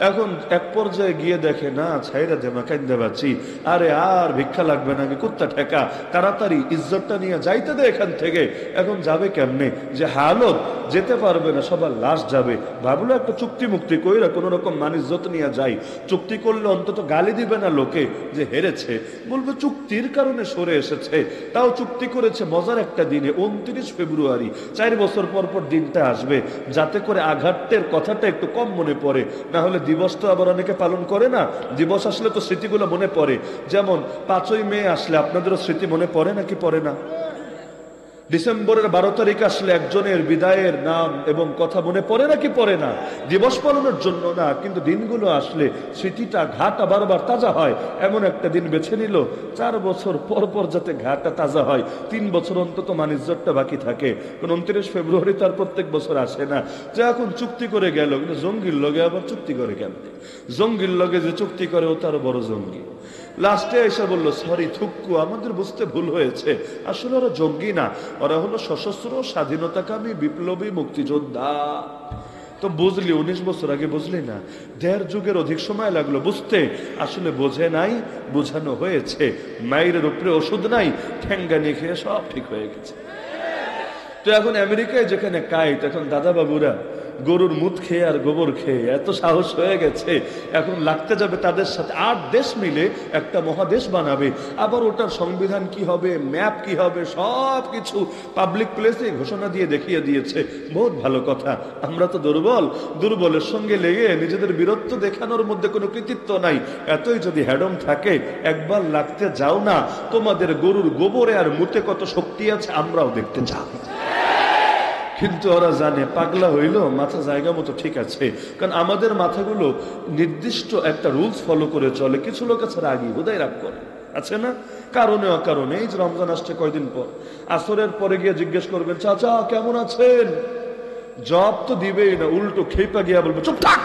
Speaker 1: এখন এক পর্যায়ে গিয়ে দেখে না, ছাইরা দেমা কাইন্দা বাঁচি, আরে আর ভিক্ষা লাগবে না, কুত্তা ঠেকা, তাড়াতাড়ি ইজ্জতটা নিয়ে যাইতে দে এখান থেকে। এখন যাবে কেমনে? যে হালত, যেতে পারবে না, সবার লাশ যাবে। ভাবলো একটা চুক্তি মুক্তি কইরা কোন রকম মান-ইজ্জত নিয়ে যাই। চুক্তি করলে অন্তত গালি দিবে না লোকে যে হেরেছে, বলবে চুক্তির কারণে সরে এসেছে। তাও চুক্তি করেছে মজার একটা দিনে, 29 ফেব্রুয়ারি। 4 বছর পর পর দিনটা আসবে, যাতে করে আঘাতের কথাটা একটু কম মনে পড়ে। না হলে দিবস তো আবার অনেকে পালন করে না। দিবস আসলে তো স্মৃতিগুলো মনে পড়ে। যেমন 5ই মে আসলে আপনাদেরও স্মৃতি মনে পড়ে নাকি পড়ে না? ডিসেম্বরের 12 তারিখ আসলে একজনের বিদায়ের নাম এবং কথা মনে পড়ে নাকি পড়ে না? দিবস পালনের জন্য না, কিন্তু দিনগুলো আসলে স্মৃতিটা, ঘাটা বারবার তাজা হয়। এমন একটা দিন বেছে নিল 4 বছর পর পর যাতে ঘাটা তাজা হয়, 3 বছর অন্তত মান-ইজ্জতটা বাকি থাকে। কোন 29 ফেব্রুয়ারি তার প্রত্যেক বছর আসে না। যে এখন চুক্তি করে গেল, কিন্তু জঙ্গির লগে আবার চুক্তি করে কেন? জঙ্গির লগে যে চুক্তি করে ও তার বড় জঙ্গি। লাস্টে এসে বলল, সরি থুক্কু, আমাদের বুঝতে ভুল হয়েছে, আসলে ওরা জঙ্গি না, ওরা হলো সশস্ত্র স্বাধীনতাকামী বিপ্লবী মুক্তিযোদ্ধা। তো বুঝলি 19 বছর আগে বুঝলি না? 1.5 যুগের অধিক সময় লাগলো বুঝতে। আসলে বোঝে নাই, বোঝানো হয়েছে। মায়ের উপরে ওষুধ নাই, ঠ্যাঙ্গানি খেয়ে সব ঠিক হয়ে গেছে। তো এখন আমেরিকায় যেখানে কাইট, এখন দাদা বাবুরা গরুর মুত খেয়ে আর গোবর খেয়ে এত সাহস হয়ে গেছে, এখন লাগতে যাবে তাদের সাথে 8 দেশ মিলে একটা মহাদেশ বানাবে। আবার ওটার সংবিধান কি হবে, ম্যাপ কি হবে, সব কিছু পাবলিক প্লেসে ঘোষণা দিয়ে দেখিয়ে দিয়েছে। বহুত ভালো কথা। আমরা তো দুর্বল, দুর্বলের সঙ্গে লেগে নিজেদের বীরত্ব দেখানোর মধ্যে কোনো কৃতিত্ব নাই। এতই যদি হ্যাডম থাকে, একবার লাগতে যাও না, তোমাদের গরুর গোবরে আর মুতে কত শক্তি আছে আমরাও দেখতে চাই। কিন্তু ওরা জানে পাগলা হইল, মাথা জায়গা মতো ঠিক আছে। কারণ আমাদের মাথাগুলো নির্দিষ্ট একটা রুলস ফলো করে চলে। কিছু লোক আছে রাগী, হুদাই রাগ করে, আছে না, কারণে অকারণে। এই যে রমজান আসছে কয়দিন পর, আসরের পরে গিয়ে জিজ্ঞেস করবেন চাচা কেমন আছেন, জব তো দিবেই না, উল্টো খেপা গিয়া বলবে চুপ থাক,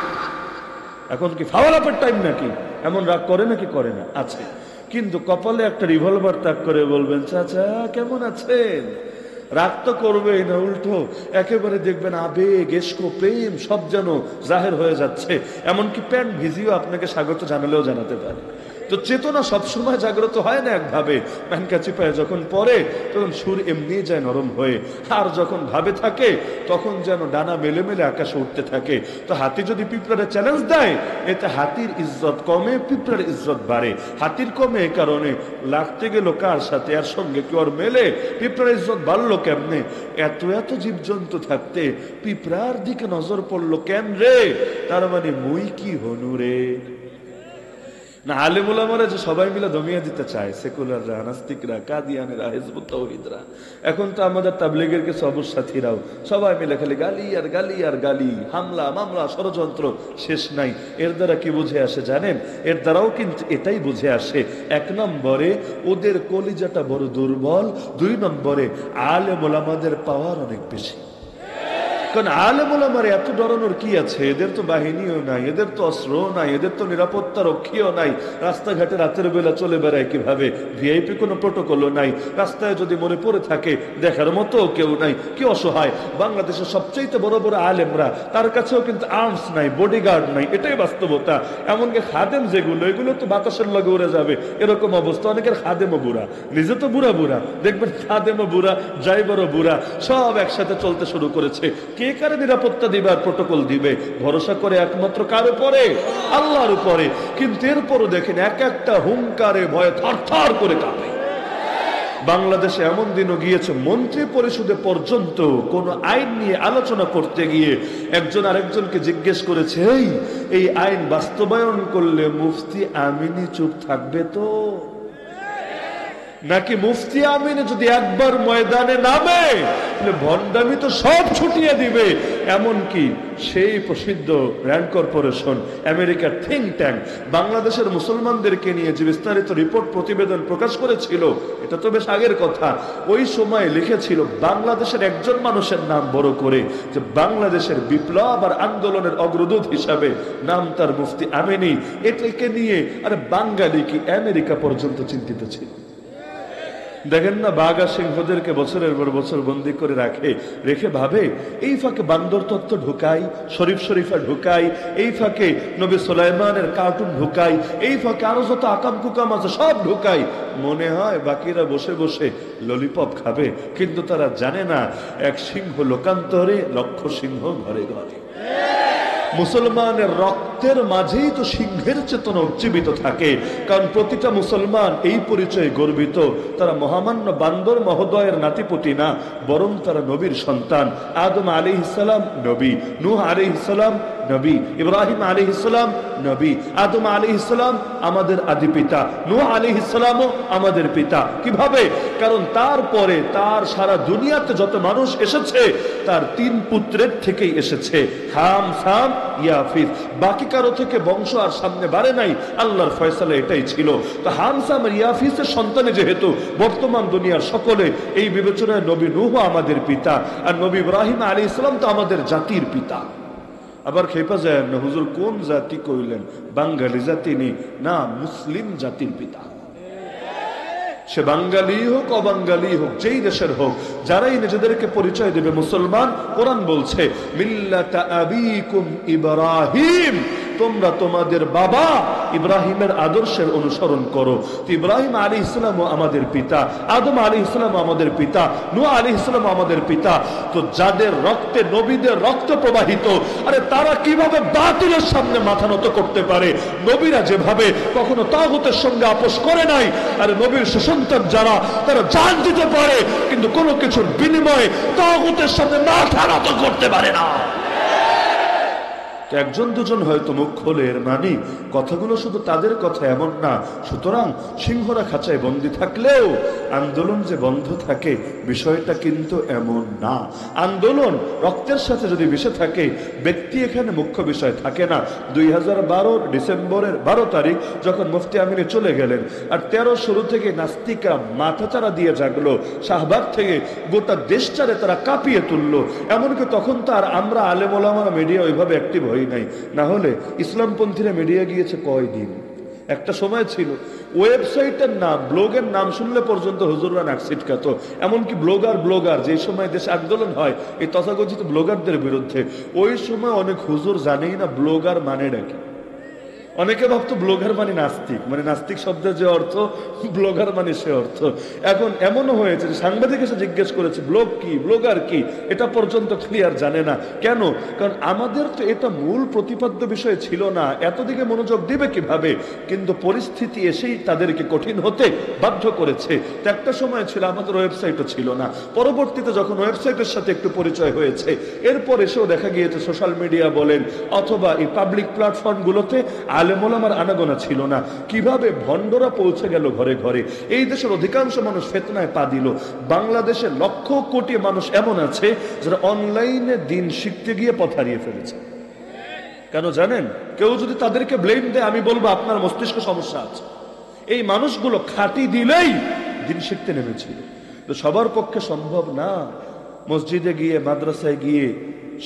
Speaker 1: এখন কি ফাওয়ালাপের টাইম নাকি। এমন রাগ করে নাকি করে না, আছে। কিন্তু কপালে একটা রিভলভার তাক করে বলবেন চাচা কেমন আছেন, রাগ তো করবেই না, উল্টো একেবারে দেখবেন আবেগ, এস্ক, প্রেম সব যেন জাহের হয়ে যাচ্ছে। এমনকি প্যান্ট ভিজিও আপনাকে স্বাগত জানালেও জানাতে পারে। তো চেতনা সবসময় জাগ্রত হয় না একভাবে। প্যান্ট চিপায় যখন পরে তখন সুর এমনি যায় নরম হয়ে, আর যখন ভাবে থাকে তখন যেন ডানা মেলে মেলে আকাশে উঠতে থাকে। তো হাতি যদি পিঁপড়ারে চ্যালেঞ্জ দেয়, এতে হাতির ইজ্জত কমে, পিঁপড়ার ইজ্জত বাড়ে। হাতির কমে এ কারণে, লাগতে গেল কার সাথে, আর সঙ্গে কেউ আর মেলে, পিঁপড়ার ইজ্জত বাড়লো কেমনে। এত এত জীবজন্তু থাকতে পিঁপড়ার দিকে নজর পড়লো কেন রে, তার মানে মুই কি হনু রে। না আলেম ওলামারা যে সবাই মিলে দমিয়ে দিতে চায়, সেকুলাররা, নাস্তিকরা, কাদিয়ানেরা, হিজবুত তাওহীদরা, এখন তো আমাদের তাবলীগের কিছু অবসাথীরাও সবাই মিলে খালি গালি আর গালি আর গালি, হামলা মামলা ষড়যন্ত্র শেষ নাই। এর দ্বারা কি বুঝে আসে জানেন? এর দ্বারাও কিন্তু এটাই বুঝে আসে, 1 নম্বরে ওদের কলিজাটা বড় দুর্বল, 2 নম্বরে আলেম ওলামাদের পাওয়ার অনেক বেশি। কারণ আলেম ওলামার এত ডরানোর কি আছে, এদের তো বাহিনীও নাই, এদের তো অস্ত্রও নাই, এদের তো নিরাপত্তা রক্ষীও নাই, রাস্তাঘাটে রাতের বেলা চলে বেড়ায় কিভাবে, ভিআইপি কোনো প্রোটোকলও নাই, রাস্তায় যদি মনে পড়ে থাকে দেখার মতো কেউ নাই, কি অসহায়। বাংলাদেশের সবচেয়ে বড় বড় আলেমরা, তার কাছেও কিন্তু আর্মস নাই, বডিগার্ড নাই, এটাই বাস্তবতা। এমনকি খাদেম যেগুলো, এগুলো তো বাতাসের লগে উড়ে যাবে, এরকম অবস্থা। অনেকের খাদেমও বুড়া, নিজে তো বুড়া বুড়া, দেখবেন খাদেমও বুড়া, ড্রাইভারও বুড়া, সব একসাথে চলতে শুরু করেছে। কে কারে নিরাপত্তা দিবে আর প্রোটোকল দিবে? ভরসা করে একমাত্র কার উপরে? আল্লাহর উপরে। কিন্তু এরপরও দেখেন এক একটা হুঙ্কারে ভয়ে থরথর করে কাঁপে। বাংলাদেশে এমন দিনও গিয়েছে, মন্ত্রী পরিষদে পর্যন্ত কোন আইন নিয়ে আলোচনা করতে গিয়ে একজন আরেকজনকে জিজ্ঞেস করেছে, এই আইন বাস্তবায়ন করলে মুফতি আমিনী চুপ থাকবে তো, নাকি মুফতি আমিনে যদি একবার ময়দানে নামে ভণ্ডামি তো সব ছুটিয়ে দিবে। এমনকি সেই প্রসিদ্ধ র্যান্ড কর্পোরেশন, আমেরিকার থিঙ্ক ট্যাঙ্ক, বাংলাদেশের মুসলমানদেরকে নিয়ে যে বিস্তারিত রিপোর্ট প্রতিবেদন প্রকাশ করেছিল, এটা তো বেশ আগের কথা, ওই সময় লিখেছিল বাংলাদেশের একজন মানুষের নাম বড় করে, যে বাংলাদেশের বিপ্লব আর আন্দোলনের অগ্রদূত হিসাবে নাম তার মুফতি আমিনী। এটাকে নিয়ে আরে বাঙালি কি আমেরিকা পর্যন্ত চিন্তিত ছিল। দেখেন না, বাঘা সিংহদেরকে বছরের পর বছর বন্দি করে রেখে ভাবে এই ফাঁকে বান্দর তত্ত্ব ঢুকাই, শরীফা ঢুকাই, এই ফাঁকে নবী সুলাইমানের কার্টুন ঢুকাই, এই ফাঁকে আরো যত আকাম কুকাম আছে সব ঢুকাই। মনে হয় বাকিরা বসে বসে ললিপপ খাবে, কিন্তু তারা জানে না এক সিংহ লোকান্তরে, লক্ষ সিংহ ঘরে ঘরে। মুসলমানের রক্তের মাঝেই তো সিংহের চেতনা উজ্জীবিত থাকে। কারণ প্রতিটা মুসলমান এই পরিচয়ে গর্বিত, তারা মহামান্য বান্দর মহোদয়ের নাতিপুতি না, বরং তারা নবীর সন্তান। আদম আলাইহিস সালাম নবী, নূহ আলাইহিস সালাম নবী, ইব্রাহিম আলাইহিস সালাম নবী। আদম আলাইহিস সালাম আমাদের আদি পিতা, নূহ আলাইহিস সালামও আমাদের পিতা। কিভাবে? কারণ তারপরে তার সারা দুনিয়াতে যত মানুষ এসেছে তার 3 পুত্রের থেকেই এসেছে, হাম, সাম, ইয়াফিস। বাকি কারো থেকে বংশ আর সামনে বাড়ে নাই, আল্লাহর ফয়সালা এটাই ছিল। তো হাম, সাম আর ইয়াফিসের সন্তানে যেহেতু বর্তমান দুনিয়ার সকলে, এই বিবেচনায় নবী নূহ আমাদের পিতা, আর নবী ইব্রাহিম আলাইহিস সালাম তো আমাদের জাতির পিতা। আবার খেপা যায় না, হুজুর কোন জাতি কইলেন? বাঙালি জাতি নেই না, মুসলিম জাতির পিতা। সে বাঙালি হোক অবাঙ্গালি হোক, যেই দেশের হোক, যারাই নিজেদেরকে পরিচয় দেবে মুসলমান, কোরআন বলছে মিল্লাতা আবিকুম ইব্রাহিম, তোমরা তোমাদের বাবা ইব্রাহিমের আদর্শের অনুসরণ করো। তো ইব্রাহিম আলাইহিস সালামও আমাদের পিতা, আদম আলাইহিস সালাম আমাদের পিতা, নূহ আলাইহিস সালাম আমাদের পিতা। তো যাদের রক্তে নবীদের রক্ত প্রবাহিত, আরে তারা কিভাবে বাতিলের সামনে মাথা নত করতে পারে? নবীরা যেভাবে কখনো তাগুতের সঙ্গে আপোষ করে নাই, আরে নবীর সুসন্তান যারা, তারা জান দিতে পারে কিন্তু কোনো কিছুর বিনিময়ে তাগুতের সামনে মাথা নত করতে পারে না। একজন দুজন হয়তো মুখ খোলে, এর মানে কথাগুলো শুধু তাদের কথা এমন না। সুতরাং সিংহরা খাঁচায় বন্দী থাকলেও আন্দোলন যে বন্ধ থাকে বিষয়টা কিন্তু এমন না। আন্দোলন রক্তের সাথে যদি মিশে থাকে, ব্যক্তি এখানে মুখ্য বিষয় থাকে না। 2012 ডিসেম্বরের 12 তারিখ যখন মুফতি আমিনী চলে গেলেন, আর 13 শুরু থেকে নাস্তিকরা মাথাচাড়া দিয়ে জাগলো, শাহবাগ থেকে গোটা দেশটারে তারা কাঁপিয়ে তুললো। এমনকি তখন তো আর আমরা আলেম ওলামারা মিডিয়া ওইভাবে অ্যাক্টিভ হই নাই, না হলে ইসলামপন্থীরা মিডিয়া গিয়েছে কয়দিন। একটা সময় ছিল ওয়েবসাইটের নাম, ব্লগের নাম শুনলে পর্যন্ত হুজুররা নাক ছিটকাত। এমনকি ব্লগার যে সময় দেশে আন্দোলন হয় এই তথাকথিত ব্লগারদের বিরুদ্ধে, ওই সময় অনেক হুজুর জানেই না ব্লগার মানে ডাকে। অনেকে ভাবতো ব্লগার মানে নাস্তিক, মানে নাস্তিক শব্দের যে অর্থ ব্লগার মানে সে অর্থ। এখন এমনও হয়েছে যে সাংবাদিক এসে জিজ্ঞেস করেছে ব্লগ কি, ব্লগার কি, এটা পর্যন্ত ক্লিয়ার জানে না। কেন? কারণ আমাদের তো এটা মূল প্রতিপাদ্য বিষয় ছিল না, এতদিকে মনোযোগ দিবে কিভাবে? কিন্তু পরিস্থিতি এসেই তাদেরকে কঠিন হতে বাধ্য করেছে। তো একটা সময় ছিল আমাদের ওয়েবসাইটও ছিল না, পরবর্তীতে যখন ওয়েবসাইটের সাথে একটু পরিচয় হয়েছে, এরপর এসেও দেখা গিয়েছে সোশ্যাল মিডিয়া বলেন অথবা এই পাবলিক প্ল্যাটফর্মগুলোতে আলেমোলামার আনাগোনা ছিল না। কিভাবে ভণ্ডরা পৌঁছে গেল ঘরে ঘরে। এই দেশের অধিকাংশ মানুষ ফিতনায় পা দিল। বাংলাদেশে লক্ষ কোটি মানুষ এমন আছে যারা অনলাইনে দিন শিখতে গিয়ে পথ হারিয়ে ফেলেছে। কেন জানেন? কেউ যদি তাদেরকে ব্লেম দেয়, আমি বলবো আপনার মস্তিষ্ক সমস্যা আছে। এই মানুষগুলো খাঁটি দিলেই দিন শিখতে নেমেছিল। তো সবার পক্ষে সম্ভব না মসজিদে গিয়ে, মাদ্রাসায় গিয়ে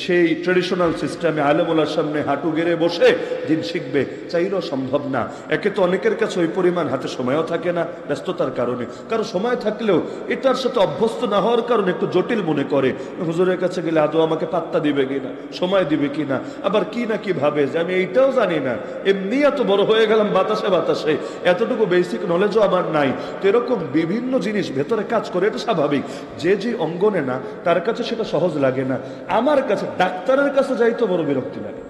Speaker 1: সেই ট্রেডিশনাল সিস্টেমে আলেমুলার সামনে হাঁটু গেড়ে বসে দিন শিখবে, চাইলেও সম্ভব না। একে তো অনেকের কাছে ওই পরিমাণ হাতে সময়ও থাকে না ব্যস্ততার কারণে, কারো সময় থাকলেও এটার সাথে অভ্যস্ত না হওয়ার কারণে একটু জটিল মনে করে। হুজুরের কাছে গেলে আদৌ আমাকে পাত্তা দিবে কিনা, সময় দিবে কিনা, আবার কি না কি ভাবে যে আমি এইটাও জানি না, এমনি এত বড় হয়ে গেলাম বাতাসে বাতাসে, এতটুকু বেসিক নলেজও আমার নাই। তো এরকম বিভিন্ন জিনিস ভেতরে কাজ করে, এটা স্বাভাবিক। যে অঙ্গনে না তার কাছে সেটা সহজ লাগে না। আমার কাছে ডাক্তারের কাছে যাইতে বড় বিরক্তি লাগে।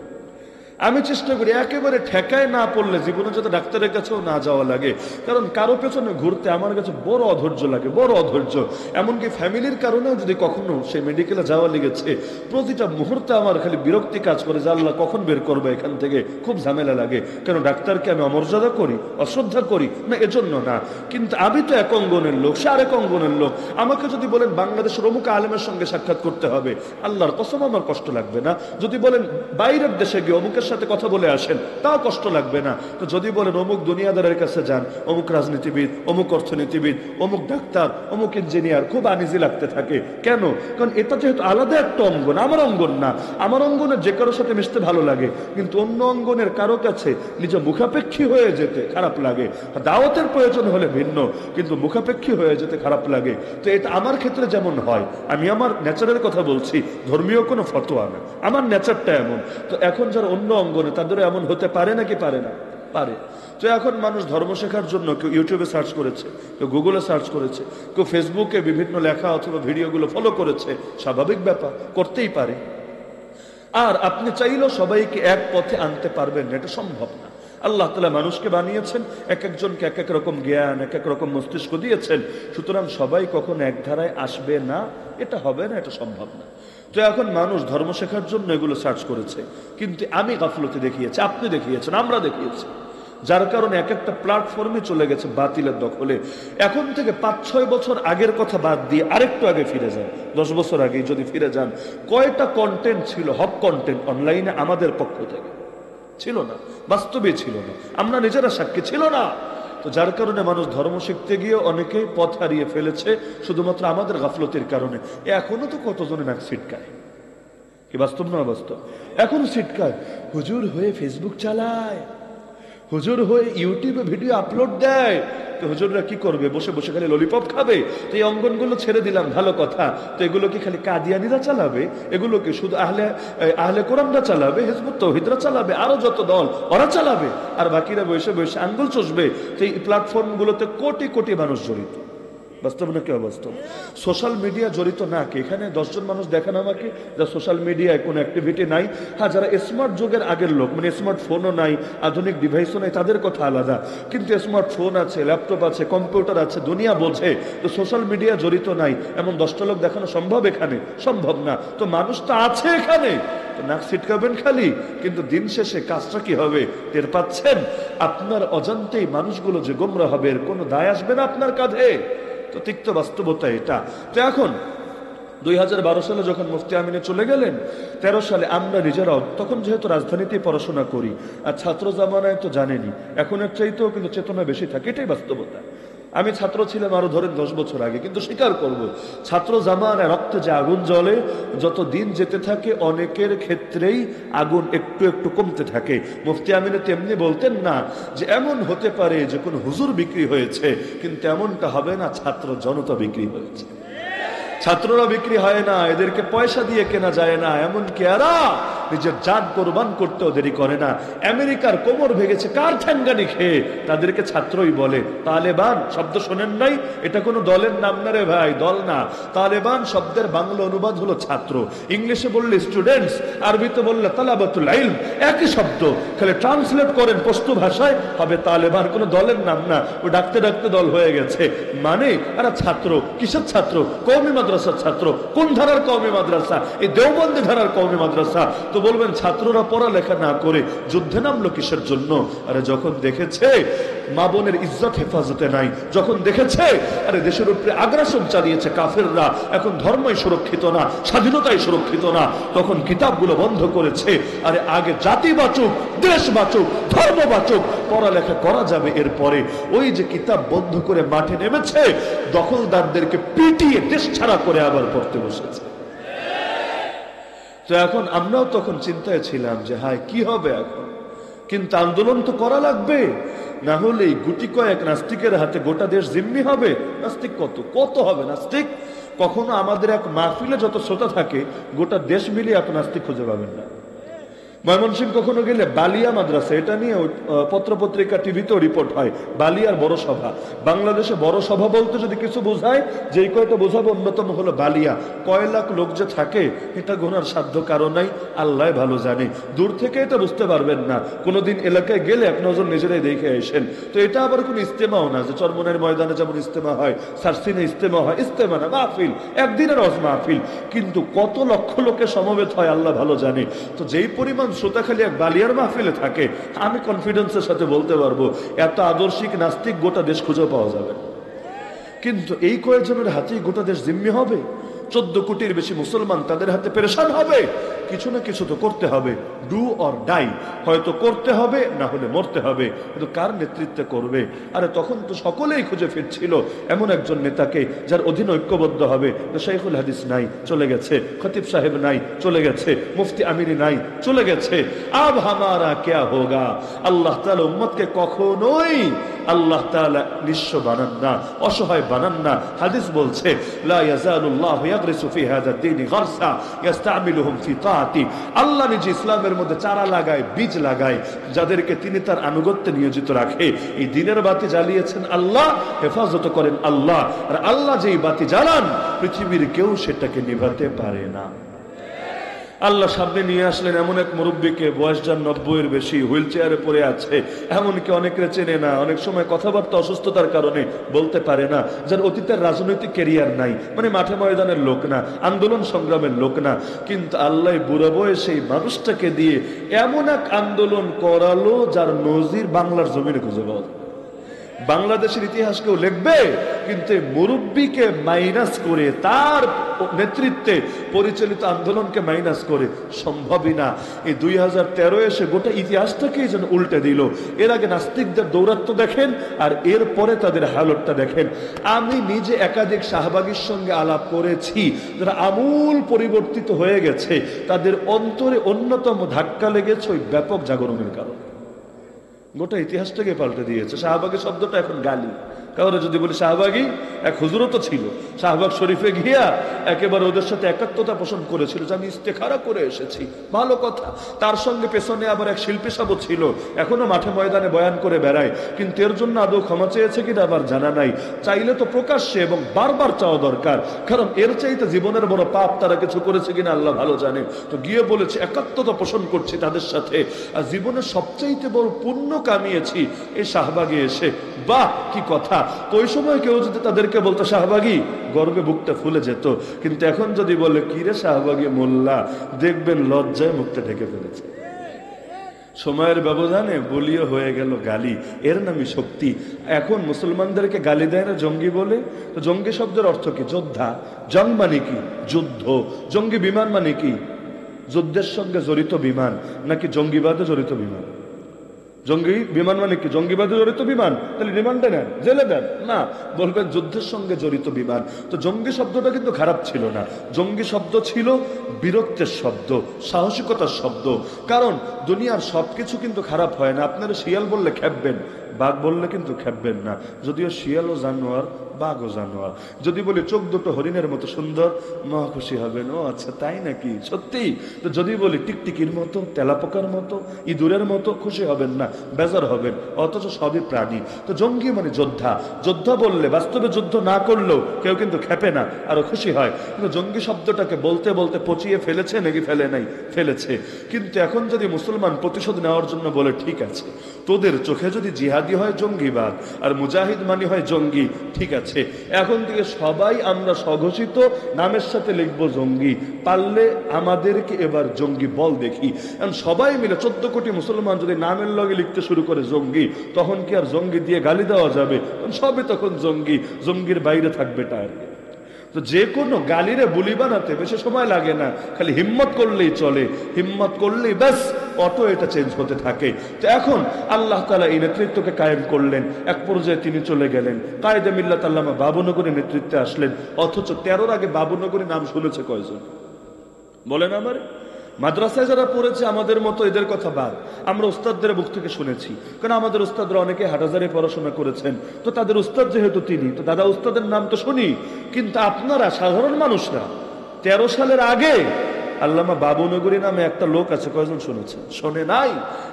Speaker 1: আমি চেষ্টা করি একেবারে ঠেকায় না পড়লে জীবনে যাতে ডাক্তারের কাছেও না যাওয়া লাগে, কারণ কারো পেছনে ঘুরতে আমার কাছে বড় অধৈর্য লাগে, বড় অধৈর্য। এমনকি ফ্যামিলির কারণেও যদি কখনো সে মেডিকেলে যাওয়া লেগেছে, প্রতিটা মুহূর্তে আমার খালি বিরক্তি কাজ করে যে আল্লাহ কখন বের করবে এখান থেকে, খুব ঝামেলা লাগে। কেন? ডাক্তারকে আমি অমর্যাদা করি, অশ্রদ্ধা করি না, এজন্য না। কিন্তু আমি তো এক অঙ্গনের লোক, সে আরেক অঙ্গনের লোক। আমাকে যদি বলেন বাংলাদেশের অমুক আলেমের সঙ্গে সাক্ষাৎ করতে হবে, আল্লাহর কসম আমার কষ্ট লাগবে না। যদি বলেন বাইরের দেশে গিয়ে অমুকের সাথে কথা বলে আসেন, তাও কষ্ট লাগবে না। তো যদি বলেন অমুক দুনিয়াদারের কাছে যান, অমুক রাজনীতিবিদ, অমুক অর্থনীতিবিদ, অমুক ডাক্তার, অমুক ইঞ্জিনিয়ার, খুব আনইজি লাগতে থাকে। কেন? কারণ এটা যেহেতু আলাদা একটা অঙ্গন, আমার অঙ্গন না। আমার অঙ্গনের যে কারোর সাথে মিশতে ভালো লাগে, কিন্তু অন্য অঙ্গনের কারো কাছে নিজে মুখাপেক্ষী হয়ে যেতে খারাপ লাগে। দাওয়াতের প্রয়োজন হলে ভিন্ন, কিন্তু মুখাপেক্ষী হয়ে যেতে খারাপ লাগে। তো এটা আমার ক্ষেত্রে যেমন হয়, আমি আমার নেচারের কথা বলছি, ধর্মীয় কোনো ফতোয়া না, আমার নেচারটা এমন। তো এখন যারা অন্য অঙ্গনে, তাদেরও এমন হতে পারে নাকি পারে না? পারে। তো এখন মানুষ ধর্ম শেখার জন্য কেউ ইউটিউবে সার্চ করেছে, কেউ গুগলে সার্চ করেছে, কেউ ফেসবুকে বিভিন্ন লেখা অথবা ভিডিওগুলো ফলো করেছে। স্বাভাবিক ব্যাপার, করতেই পারে। আর আপনি চাইলেও সবাইকে এক পথে আনতে পারবেন না, এটা সম্ভব না। আল্লাহ তাআলা মানুষকে বানিয়েছেন, এক একজনকে এক এক রকম জ্ঞান, এক এক রকম মস্তিষ্ক দিয়েছেন। সুতরাং সবাই কখনো এক ধারায় আসবে না, এটা হবে না, এটা সম্ভব না। তো এখন মানুষ ধর্ম শেখার জন্য এগুলো সার্চ করেছে, কিন্তু আমি গাফলতি দেখিয়েছি, আপনি দেখিয়েছেন, আমরা দেখিয়েছি, যার কারণে এক একটা প্ল্যাটফর্মে চলে গেছে বাতিলের দখলে। এখন থেকে 5-6 বছর আগের কথা বাদ দিয়ে আরেকটু আগে ফিরে যান, 10 বছর আগে যদি ফিরে যান, কয়টা কন্টেন্ট ছিল, হক কন্টেন্ট অনলাইনে আমাদের পক্ষ থেকে ছিল না, বাস্তবে ছিল না, আমরা নিজেরা সাক্ষী, ছিল না। তো যার কারণে মানুষ ধর্ম শিখতে গিয়ে অনেকে পথ হারিয়ে ফেলেছে শুধুমাত্র আমাদের গাফলতির কারণে। এখনো তো কতজনে নাক ছিটকায়, কি বাস্তব না বাস্তব? এখন ছিটকায়, হুজুর হয়ে ফেসবুক চালায়, হুজুর হয়ে ইউটিউবে ভিডিও আপলোড দেয়, তো হুজুররা কি করবে? বসে বসে খালি ললিপপ খাবে? তো এই অঙ্গনগুলো ছেড়ে দিলাম, ভালো কথা। তো এগুলো কি খালি কাদিয়ানিরা চালাবে? এগুলো কি শুধু আহলে আহলে কোরআনরা চালাবে? হিজবুত তাওহীদরা চালাবে? আরো যত দল ওরা চালাবে, আর বাকিরা বসে বসে আঙ্গুল চষবে? তো এই প্ল্যাটফর্মগুলোতে কোটি কোটি মানুষ জড়িত। বাস্তব নাকি অবাস্তব? সোশ্যাল মিডিয়া জড়িত না কে? এখানে 10 জন মানুষ দেখান আমাকে যা সোশ্যাল মিডিয়ায় কোনো অ্যাক্টিভিটি নাই। হ্যাঁ, যারা স্মার্ট যুগের আগের লোক, মানে স্মার্টফোনও নাই, আধুনিক ডিভাইসও নাই, তাদের কথা আলাদা। কিন্তু স্মার্টফোন আছে, ল্যাপটপ আছে, কম্পিউটার আছে, দুনিয়া বোঝে, তো সোশ্যাল মিডিয়া জড়িত নাই এমন 10টা লোক দেখানো সম্ভব? এখানে সম্ভব না। তো মানুষ তো আছে এখানে, তো নাক ছিটকাবেন খালি, কিন্তু দিন শেষে কাজটা কি হবে টের পাচ্ছেন? আপনার অজান্তেই মানুষগুলো যে গোমরা হবে এর কোনো দায় আসবে না আপনার কাঁধে। তো তিক্ত বাস্তবতা এটা। তো এখন 2012 সালে যখন মুফতি আমিনে চলে গেলেন, 13 সালে আমরা নিজেরাও, তখন যেহেতু রাজধানীতে পড়াশোনা করি, আর ছাত্র জামানায় তো জানেনি, এখন এর চাইতেও কিন্তু চেতনা বেশি থাকে, এটাই বাস্তবতা। আমি ছাত্র ছিলাম আরো ধরেন 10 বছর আগে, কিন্তু স্বীকার করব ছাত্র জামানায় রক্তে যে আগুন জ্বলে, যত দিন যেতে থাকে অনেকের ক্ষেত্রেই আগুন একটু একটু কমতে থাকে। মুফতি আমিনে তেমনি বলতেন না যে এমন হতে পারে যে কোন হুজুর বিক্রি হয়েছে, কিন্তু এমনটা হবে না, ছাত্র জনতা বিক্রি হয়েছে। ছাত্ররা বিক্রি হয় না, এদেরকে পয়সা দিয়ে কেনা যায় না, এমনকি এরা নিজের জান কোরবান করতেও দেরি করে না। আমেরিকার কোমর ভেঙেছে কার ঠ্যাঙ্গানি খেয়ে, তাদেরকে ছাত্রই বলে। তালেবান শব্দ শোনেন নাই? এটা কোনো দলের নাম না রে ভাই, দল না। তালেবান শব্দের বাংলা অনুবাদ হলো ছাত্র। ইংলিশে বললে স্টুডেন্টস, আরবিতে বললে তালাবাতুল ইলম, একই শব্দ, খালি ট্রান্সলেট করেন পশতু ভাষায় হবে তালেবান। কোনো দলের নাম না, ও ডাকতে ডাকতে দল হয়ে গেছে। মানে এরা ছাত্র। কিসের ছাত্র? কওমি মাদ্রাসার ছাত্র। কোন ধারার কওমি মাদ্রাসা? এই দেওবন্দি ধারার কওমি মাদ্রাসা। তো বলবেন ছাত্ররা পড়ালেখা না করে যুদ্ধে নামলো কিসের জন্য? আরে যখন দেখেছে মা বোনের ইজ্জত হেফাজতে নাই, যখন দেখেছে আরে দেশের উপরে আগ্রাসন চালিয়েছে কাফেররা, এখন ধর্মই সুরক্ষিত না, স্বাধীনতাই সুরক্ষিত না, তখন কিতাবগুলো বন্ধ করেছে। আরে আগে জাতি বাঁচুক, দেশ বাঁচুক, ধর্ম বাঁচুক, পড়ালেখা করা যাবে এরপরে। ওই যে কিতাব বন্ধ করে মাঠে নেমেছে, দখলদারদেরকে পিটিয়ে দেশ ছাড়া করে আবার পড়তে বসেছে। তো এখন আমরাও তখন চিন্তায় ছিলাম যে হায় কি হবে এখন, কিন্তু আন্দোলন তো করা লাগবে, না হলে গুটি কয়েক নাস্তিকের হাতে গোটা দেশ জিম্মি হবে। নাস্তিক কত কত হবে নাস্তিক? কখনো আমাদের এক মাহফিলে যত শ্রোতা থাকে গোটা দেশ মিলিয়ে এত নাস্তিক খুঁজে পাবেন না। ময়মনসিংহ কখনো গেলে বালিয়া মাদ্রাসা, এটা নিয়ে পত্রপত্রিকা টিভিতেও রিপোর্ট হয়, বালিয়ার বড় সভা। বাংলাদেশে বড় সভা বলতে যদি কিছু বোঝায়, যেই কয়টা বোঝাবো অন্যতম হলো বালিয়া। কয় লাখ লোক যে থাকে এটা গোনার সাধ্য কারণ নাই, আল্লাহ ভালো জানে। দূর থেকে এটা বুঝতে পারবেন না, কোনোদিন এলাকায় গেলে এক নজর নিজেরাই দেখে আসেন। তো এটা আবার কোনো ইস্তেমাও না যে চরমনের ময়দানে যেমন ইস্তেমা হয়, সারসিনে ইস্তেমা হয়, ইস্তেমা না, মাহফিল, একদিনের রজ মাহফিল, কিন্তু কত লক্ষ লোকের সমবেত হয় আল্লাহ ভালো জানে। তো যেই পরিমাণ শ্রোতা খালি এক বালিয়ার মাহফিলে থাকে, আমি কনফিডেন্সের সাথে বলতে পারবো এত আদর্শিক নাস্তিক গোটা দেশ খুঁজে পাওয়া যাবে। কিন্তু এই কয়েকজনের হাতেই গোটা দেশ জিম্মি হবে। 14 কোটির বেশি মুসলমান তাদের হাতে পেরেশান হবে। কিছু না কিছু তো করতে হবে, ডু অর ডাই, হয়তো করতে হবে না হলে মরতে হবে, কিন্তু কার নেতৃত্বে করবে? আরে তখন তো সকলেই খুঁজে ফিরছিল এমন একজন নেতাকে যার অধীনে ঐক্যবদ্ধ হবে। তো শাইখুল হাদিস নাই, চলে গেছে, খতিব সাহেব নাই, চলে গেছে, মুফতি আমিরি নাই, চলে গেছে। আব হামারা ক্যা হোগা? আল্লাহ তাআলা উম্মতকে কখনোই আল্লাহ তাআলা নিঃস্ব বানান না, অসহায় বানান না। হাদিস বলছে লা ইয়াজালুল্লাহু ইয়াগরিসু ফি হাযা দ্বীনি গারসা ইস্তামিলুহুম ফি তাআতি। আল্লাহ নিজে ইসলামের মধ্যে চারা লাগায়, বীজ লাগায়, যাদেরকে তিনি তার আনুগত্যে নিয়োজিত রাখে। এই দ্বীনের বাতি জ্বালিয়েছেন আল্লাহ, হেফাজত করেন আল্লাহ, আর আল্লাহ যেই বাতি জ্বালান পৃথিবীর কেউ সেটাকে নিভাতে পারে না। আল্লাহ সামনে নিয়ে আসলেন এমন এক মুরব্বীকে, বয়স যার 90-এর বেশি, হুইল চেয়ারে পড়ে আছে, এমনকি অনেকে চেনে না, অনেক সময় কথাবার্তা অসুস্থতার কারণে বলতে পারে না, যার অতীতের রাজনৈতিক ক্যারিয়ার নাই, মানে মাঠে ময়দানের লোক না, আন্দোলন সংগ্রামের লোক না, কিন্তু আল্লাহ বুড়া বয়সে সেই মানুষটাকে দিয়ে এমন এক আন্দোলন করালো যার নজির বাংলার জমিনে খুঁজে পাওয়া যায়। বাংলাদেশের ইতিহাস কেউ লিখবে, কিন্তু মুরব্বীকে মাইনাস করে, তার নেতৃত্বে পরিচালিত আন্দোলনকে মাইনাস করে সম্ভবই না। এই 2013 এসে গোটা ইতিহাসটাকেই যেন উল্টে দিল। এর আগে নাস্তিকদের দৌরাত্ম্য দেখেন, আর এর পরে তাদের হালতটা দেখেন। আমি নিজে একাধিক শাহবাগীর সঙ্গে আলাপ করেছি যারা আমূল পরিবর্তিত হয়ে গেছে, তাদের অন্তরে অন্যতম ধাক্কা লেগেছে ওই ব্যাপক জাগরণের কারণে। গোটা ইতিহাসটাকে পাল্টে দিয়েছে। শাহবাগী শব্দটা এখন গালি। কারণ যদি বলি শাহবাগী, এক হুজুরও তো ছিল, শাহবাগ শরীফে গিয়া একেবারে ওদের সাথে একাত্মতা পোষণ করেছিল যে আমি ইস্তেখারা করে এসেছি, ভালো কথা। তার সঙ্গে পেছনে আবার এক শিল্পী সাবও ছিল, এখনো মাঠে ময়দানে বয়ান করে বেড়ায়, কিন্তু এর জন্য আদৌ ক্ষমা চেয়েছে কিনা আবার জানা নাই। চাইলে তো প্রকাশ্যে এবং বারবার চাওয়া দরকার, কারণ এর চাইতে জীবনের বড় পাপ তারা কিছু করেছে কিনা আল্লাহ ভালো জানে। তো গিয়ে বলেছে একাত্মতা পোষণ করছি তাদের সাথে, আর জীবনের সবচাইতে বড় পুণ্য কামিয়েছি এই শাহবাগে এসে। বাহ, কি কথা! তো ওই সময় কেউ যদি তাদেরকে বলতো শাহবাগী, গর্বে বুকটা ফুলে যেত। কিন্তু এখন যদি বলে কি রে শাহবাগী মোল্লা, দেখবেন লজ্জায় মুখটা ঢেকে ফেলেছে। সময়ের ব্যবধানে বলিও হয়ে গেল গালি, এর নামই শক্তি। এখন মুসলমানদেরকে গালি দেয় না জঙ্গি বলে। তো জঙ্গি শব্দের অর্থ কি? যোদ্ধা। জং মানে কি? যুদ্ধ। জঙ্গি বিমান মানে কি? যুদ্ধের সঙ্গে জড়িত বিমান, নাকি জঙ্গিবাদে জড়িত বিমান? জঙ্গি বিমান মানে কি? জঙ্গিবাদে জড়িত বিমান, তাহলে রিমান্ডে নেন, জেলে দেন না, বলবেন যুদ্ধের সঙ্গে জড়িত বিমান। তো জঙ্গি শব্দটা কিন্তু খারাপ ছিল না, জঙ্গি শব্দ ছিল বীরত্বের শব্দ, সাহসিকতার শব্দ। কারণ দুনিয়ার সবকিছু কিন্তু খারাপ হয় না। আপনারা শিয়াল বললে খেপবেন, বাঘ বললে কিন্তু খেপবেন না, যদিও শিয়ালও জানোয়ার, বাঘও জানোয়ার। যদি বলি চোখ দুটো হরিণের মতো সুন্দর, মহা খুশি হবেন, ও আচ্ছা তাই নাকি, সত্যি? তো যদি বলি টিকটিকির মতো, তেলাপোকার মতো, ইঁদুরের মতো, খুশি হবেন না, বেজার হবেন, অথচ সবই প্রাণী। তো জঙ্গি মানে যোদ্ধা। যোদ্ধা বললে বাস্তবে যুদ্ধ না করলেও কেউ কিন্তু খেপে না, আরো খুশি হয়। কিন্তু জঙ্গি শব্দটাকে বলতে বলতে পচিয়ে ফেলেছে নাকি ফেলে নাই? ফেলেছে। কিন্তু এখন যদি মুসলমান প্রতিশোধ নেওয়ার জন্য বলে ঠিক আছে, তোদের চোখে যদি জিহাদি হয় জঙ্গিবাদ, আর মুজাহিদ মানে হয় জঙ্গি, ঠিক আছে, এখন থেকে সবাই আমরা স্বঘোষিত নামের সাথে লিখবো জঙ্গি, পারলে আমাদেরকে এবার জঙ্গি বল দেখি। এখন সবাই মিলে 14 কোটি মুসলমান যদি নামের লগে লিখতে শুরু করে জঙ্গি, তখন কি আর জঙ্গি দিয়ে গালি দেওয়া যাবে? সবই তখন জঙ্গি, জঙ্গির বাইরে থাকবে টায়ার। তো যে কোনো গালিরে বুলি বানাতে বেশি সময় লাগে না, খালি হিম্মত করলেই চলে, হিম্মত করলেই ব্যাস অটো এটা চেঞ্জ হতে থাকে। তো এখন আল্লাহ তাআলা এই নেতৃত্বকে কায়েম করলেন, এক পর্যায়ে তিনি চলে গেলেন, কায়েদে মিল্লাত আল্লামা বাবুনগরীর নেতৃত্বে আসলেন। অথচ 13-র আগে বাবুনগরী নাম শুনেছে কয়জন বলেন? আমার মাদ্রাসায় যারা পড়েছে আমাদের মতো এদের কথা বাদ, আমরা উস্তাদদের মুখ থেকে শুনেছি, কারণ আমাদের উস্তাদরা অনেকে হাটহাজারে পড়াশোনা করেছেন। তো তাদের উস্তাদ যেহেতু তিনি, তো দাদা উস্তাদের নাম তো শুনি। কিন্তু আপনারা সাধারণ মানুষরা 13 সালের আগে আল্লামা বাবুনগরী নামে একটা লোক আছে, কয়জন শুনেছেন? শোনে নাই।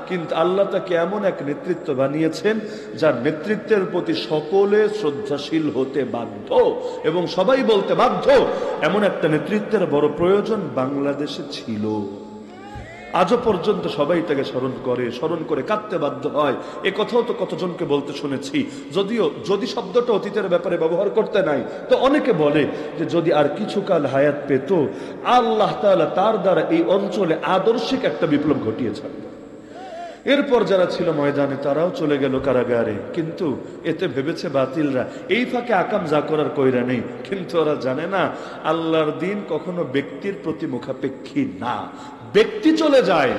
Speaker 1: কিন্তু আল্লাহ তাকে এমন এক নেতৃত্ব বানিয়েছেন যার নেতৃত্বের প্রতি সকলে শ্রদ্ধাশীল হতে বাধ্য এবং সবাই বলতে বাধ্য, এমন একটা নেতৃত্বের বড় প্রয়োজন বাংলাদেশে ছিল। আজও পর্যন্ত সবাই তাকে স্মরণ করে কাঁদতে বাধ্য হয়। এ কথাও তো কতজনকে বলতে শুনেছি। যদিও যদি শব্দটা অতীতের ব্যাপারে ব্যবহার করতে নাই, তো অনেকে বলে যে যদি আর কিছুকাল হায়াত পেত, আল্লাহ তাআলা তার দ্বারা এই অঞ্চলে আদর্শিক একটা বিপ্লব ঘটিয়েছেন। এরপর যারা ছিল ময়দানে তারাও চলে গেল কারাগারে, কিন্তু এতে ভেবেছে বাতিলরা এই ফাঁকে আকাম যা করার কইরা নেই। কিন্তু ওরা জানে না আল্লাহর দিন কখনো ব্যক্তির প্রতি মুখাপেক্ষী না। ব্যক্তি চলে যায়,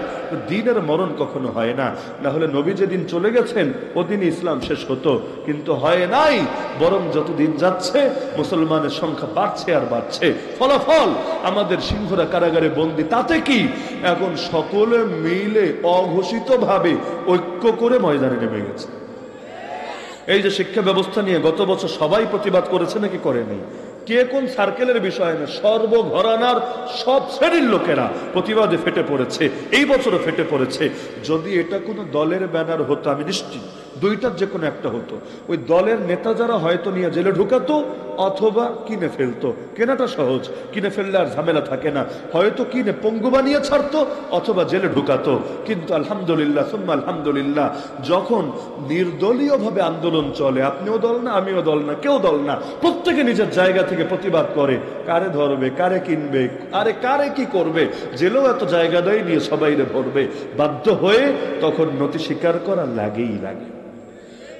Speaker 1: দিনের মরণ কখনো হয় না। না হলে নবী যেদিন চলে গেছেন ওদিন ইসলাম শেষ হতো, কিন্তু হয় নাই। বরং যতদিন যাচ্ছে মুসলমানের সংখ্যা বাড়ছে আর বাড়ছে। ফলাফল আমাদের সিংহরা কারাগারে বন্দী, তাতে কি? এখন সকলে মিলে অঘোষিত ভাবে ঐক্য করে ময়দানে নেমে গেছে। এই যে শিক্ষা ব্যবস্থা নিয়ে গত বছর সবাই প্রতিবাদ করেছে নাকি করেনি? কে কোন সার্কেলের বিষয় না, সর্বঘরানার সব শ্রেণীর লোকেরা প্রতিবাদে ফেটে পড়েছে, এই বছরও ফেটে পড়েছে। যদি এটা কোনো দলের ব্যানার হতো, আমি নিশ্চিত দুইটার যে কোনো একটা হতো। ওই দলের নেতা যারা হয়তো নিয়ে জেলে ঢুকাতো, অথবা কিনে ফেলতো। কেনাটা সহজ, কিনে ফেললে আর ঝামেলা থাকে না। হয়তো কিনে পঙ্গু বানিয়ে ছাড়তো, অথবা জেলে ঢুকাতো। কিন্তু আলহামদুলিল্লাহ সুম্মা আলহামদুলিল্লাহ, যখন নির্দলীয় ভাবে আন্দোলন চলে, আপনিও দল না, আমিও দল না, কেউ দল না, প্রত্যেকে নিজের জায়গা থেকে প্রতিবাদ করে, কারে ধরবে, কারে কিনবে, আরে কারে কি করবে, জেলেও এত জায়গা দেয় নিয়ে সবাইরে ভরবে, বাধ্য হয়ে তখন নতি স্বীকার করা লাগেই লাগে।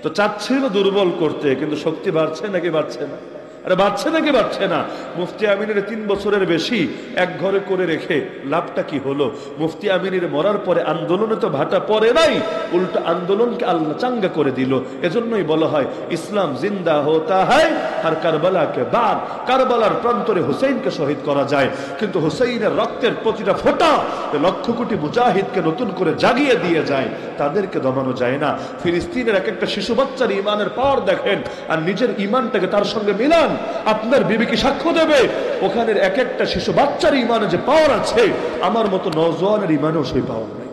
Speaker 1: তো চাচ্ছিল দুর্বল করতে, কিন্তু শক্তি বাড়ছে নাকি বাড়ছে না? আরে বাড়ছে নাকি বাড়ছে না? মুফতি আমিনের 3 বছরের বেশি এক ঘরে করে রেখে লাভটা কি হলো? মুফতি আমিনের মরার পরে আন্দোলনে তো ভাটা পড়ে নাই, উল্টো আন্দোলনকে আল্লাহ চাঙ্গা করে দিল। এজন্যই বলা হয় ইসলাম জিন্দা হোতা হয় আর কারবালাকে বাদ, কারবালার প্রান্তরে হুসাইনকে শহীদ করা যায়, কিন্তু হুসাইনের রক্তের প্রতিটা ফোঁটা লক্ষ কোটি মুজাহিদকে নতুন করে জাগিয়ে দিয়ে যায়, তাদেরকে দমানো যায় না। ফিলিস্তিনের এক একটা শিশু বাচ্চার ইমানের পাওয়ার দেখেন, আর নিজের ইমানটাকে তার সঙ্গে মিলান। আপনার বিবি কি সাক্ষ্য দেবে ওখানের এক একটা শিশু বাচ্চার ইমানে যে পাওয়ার আছে, আমার মতো নওজোয়ানের ইমানেও সেই পাওয়ার নাই।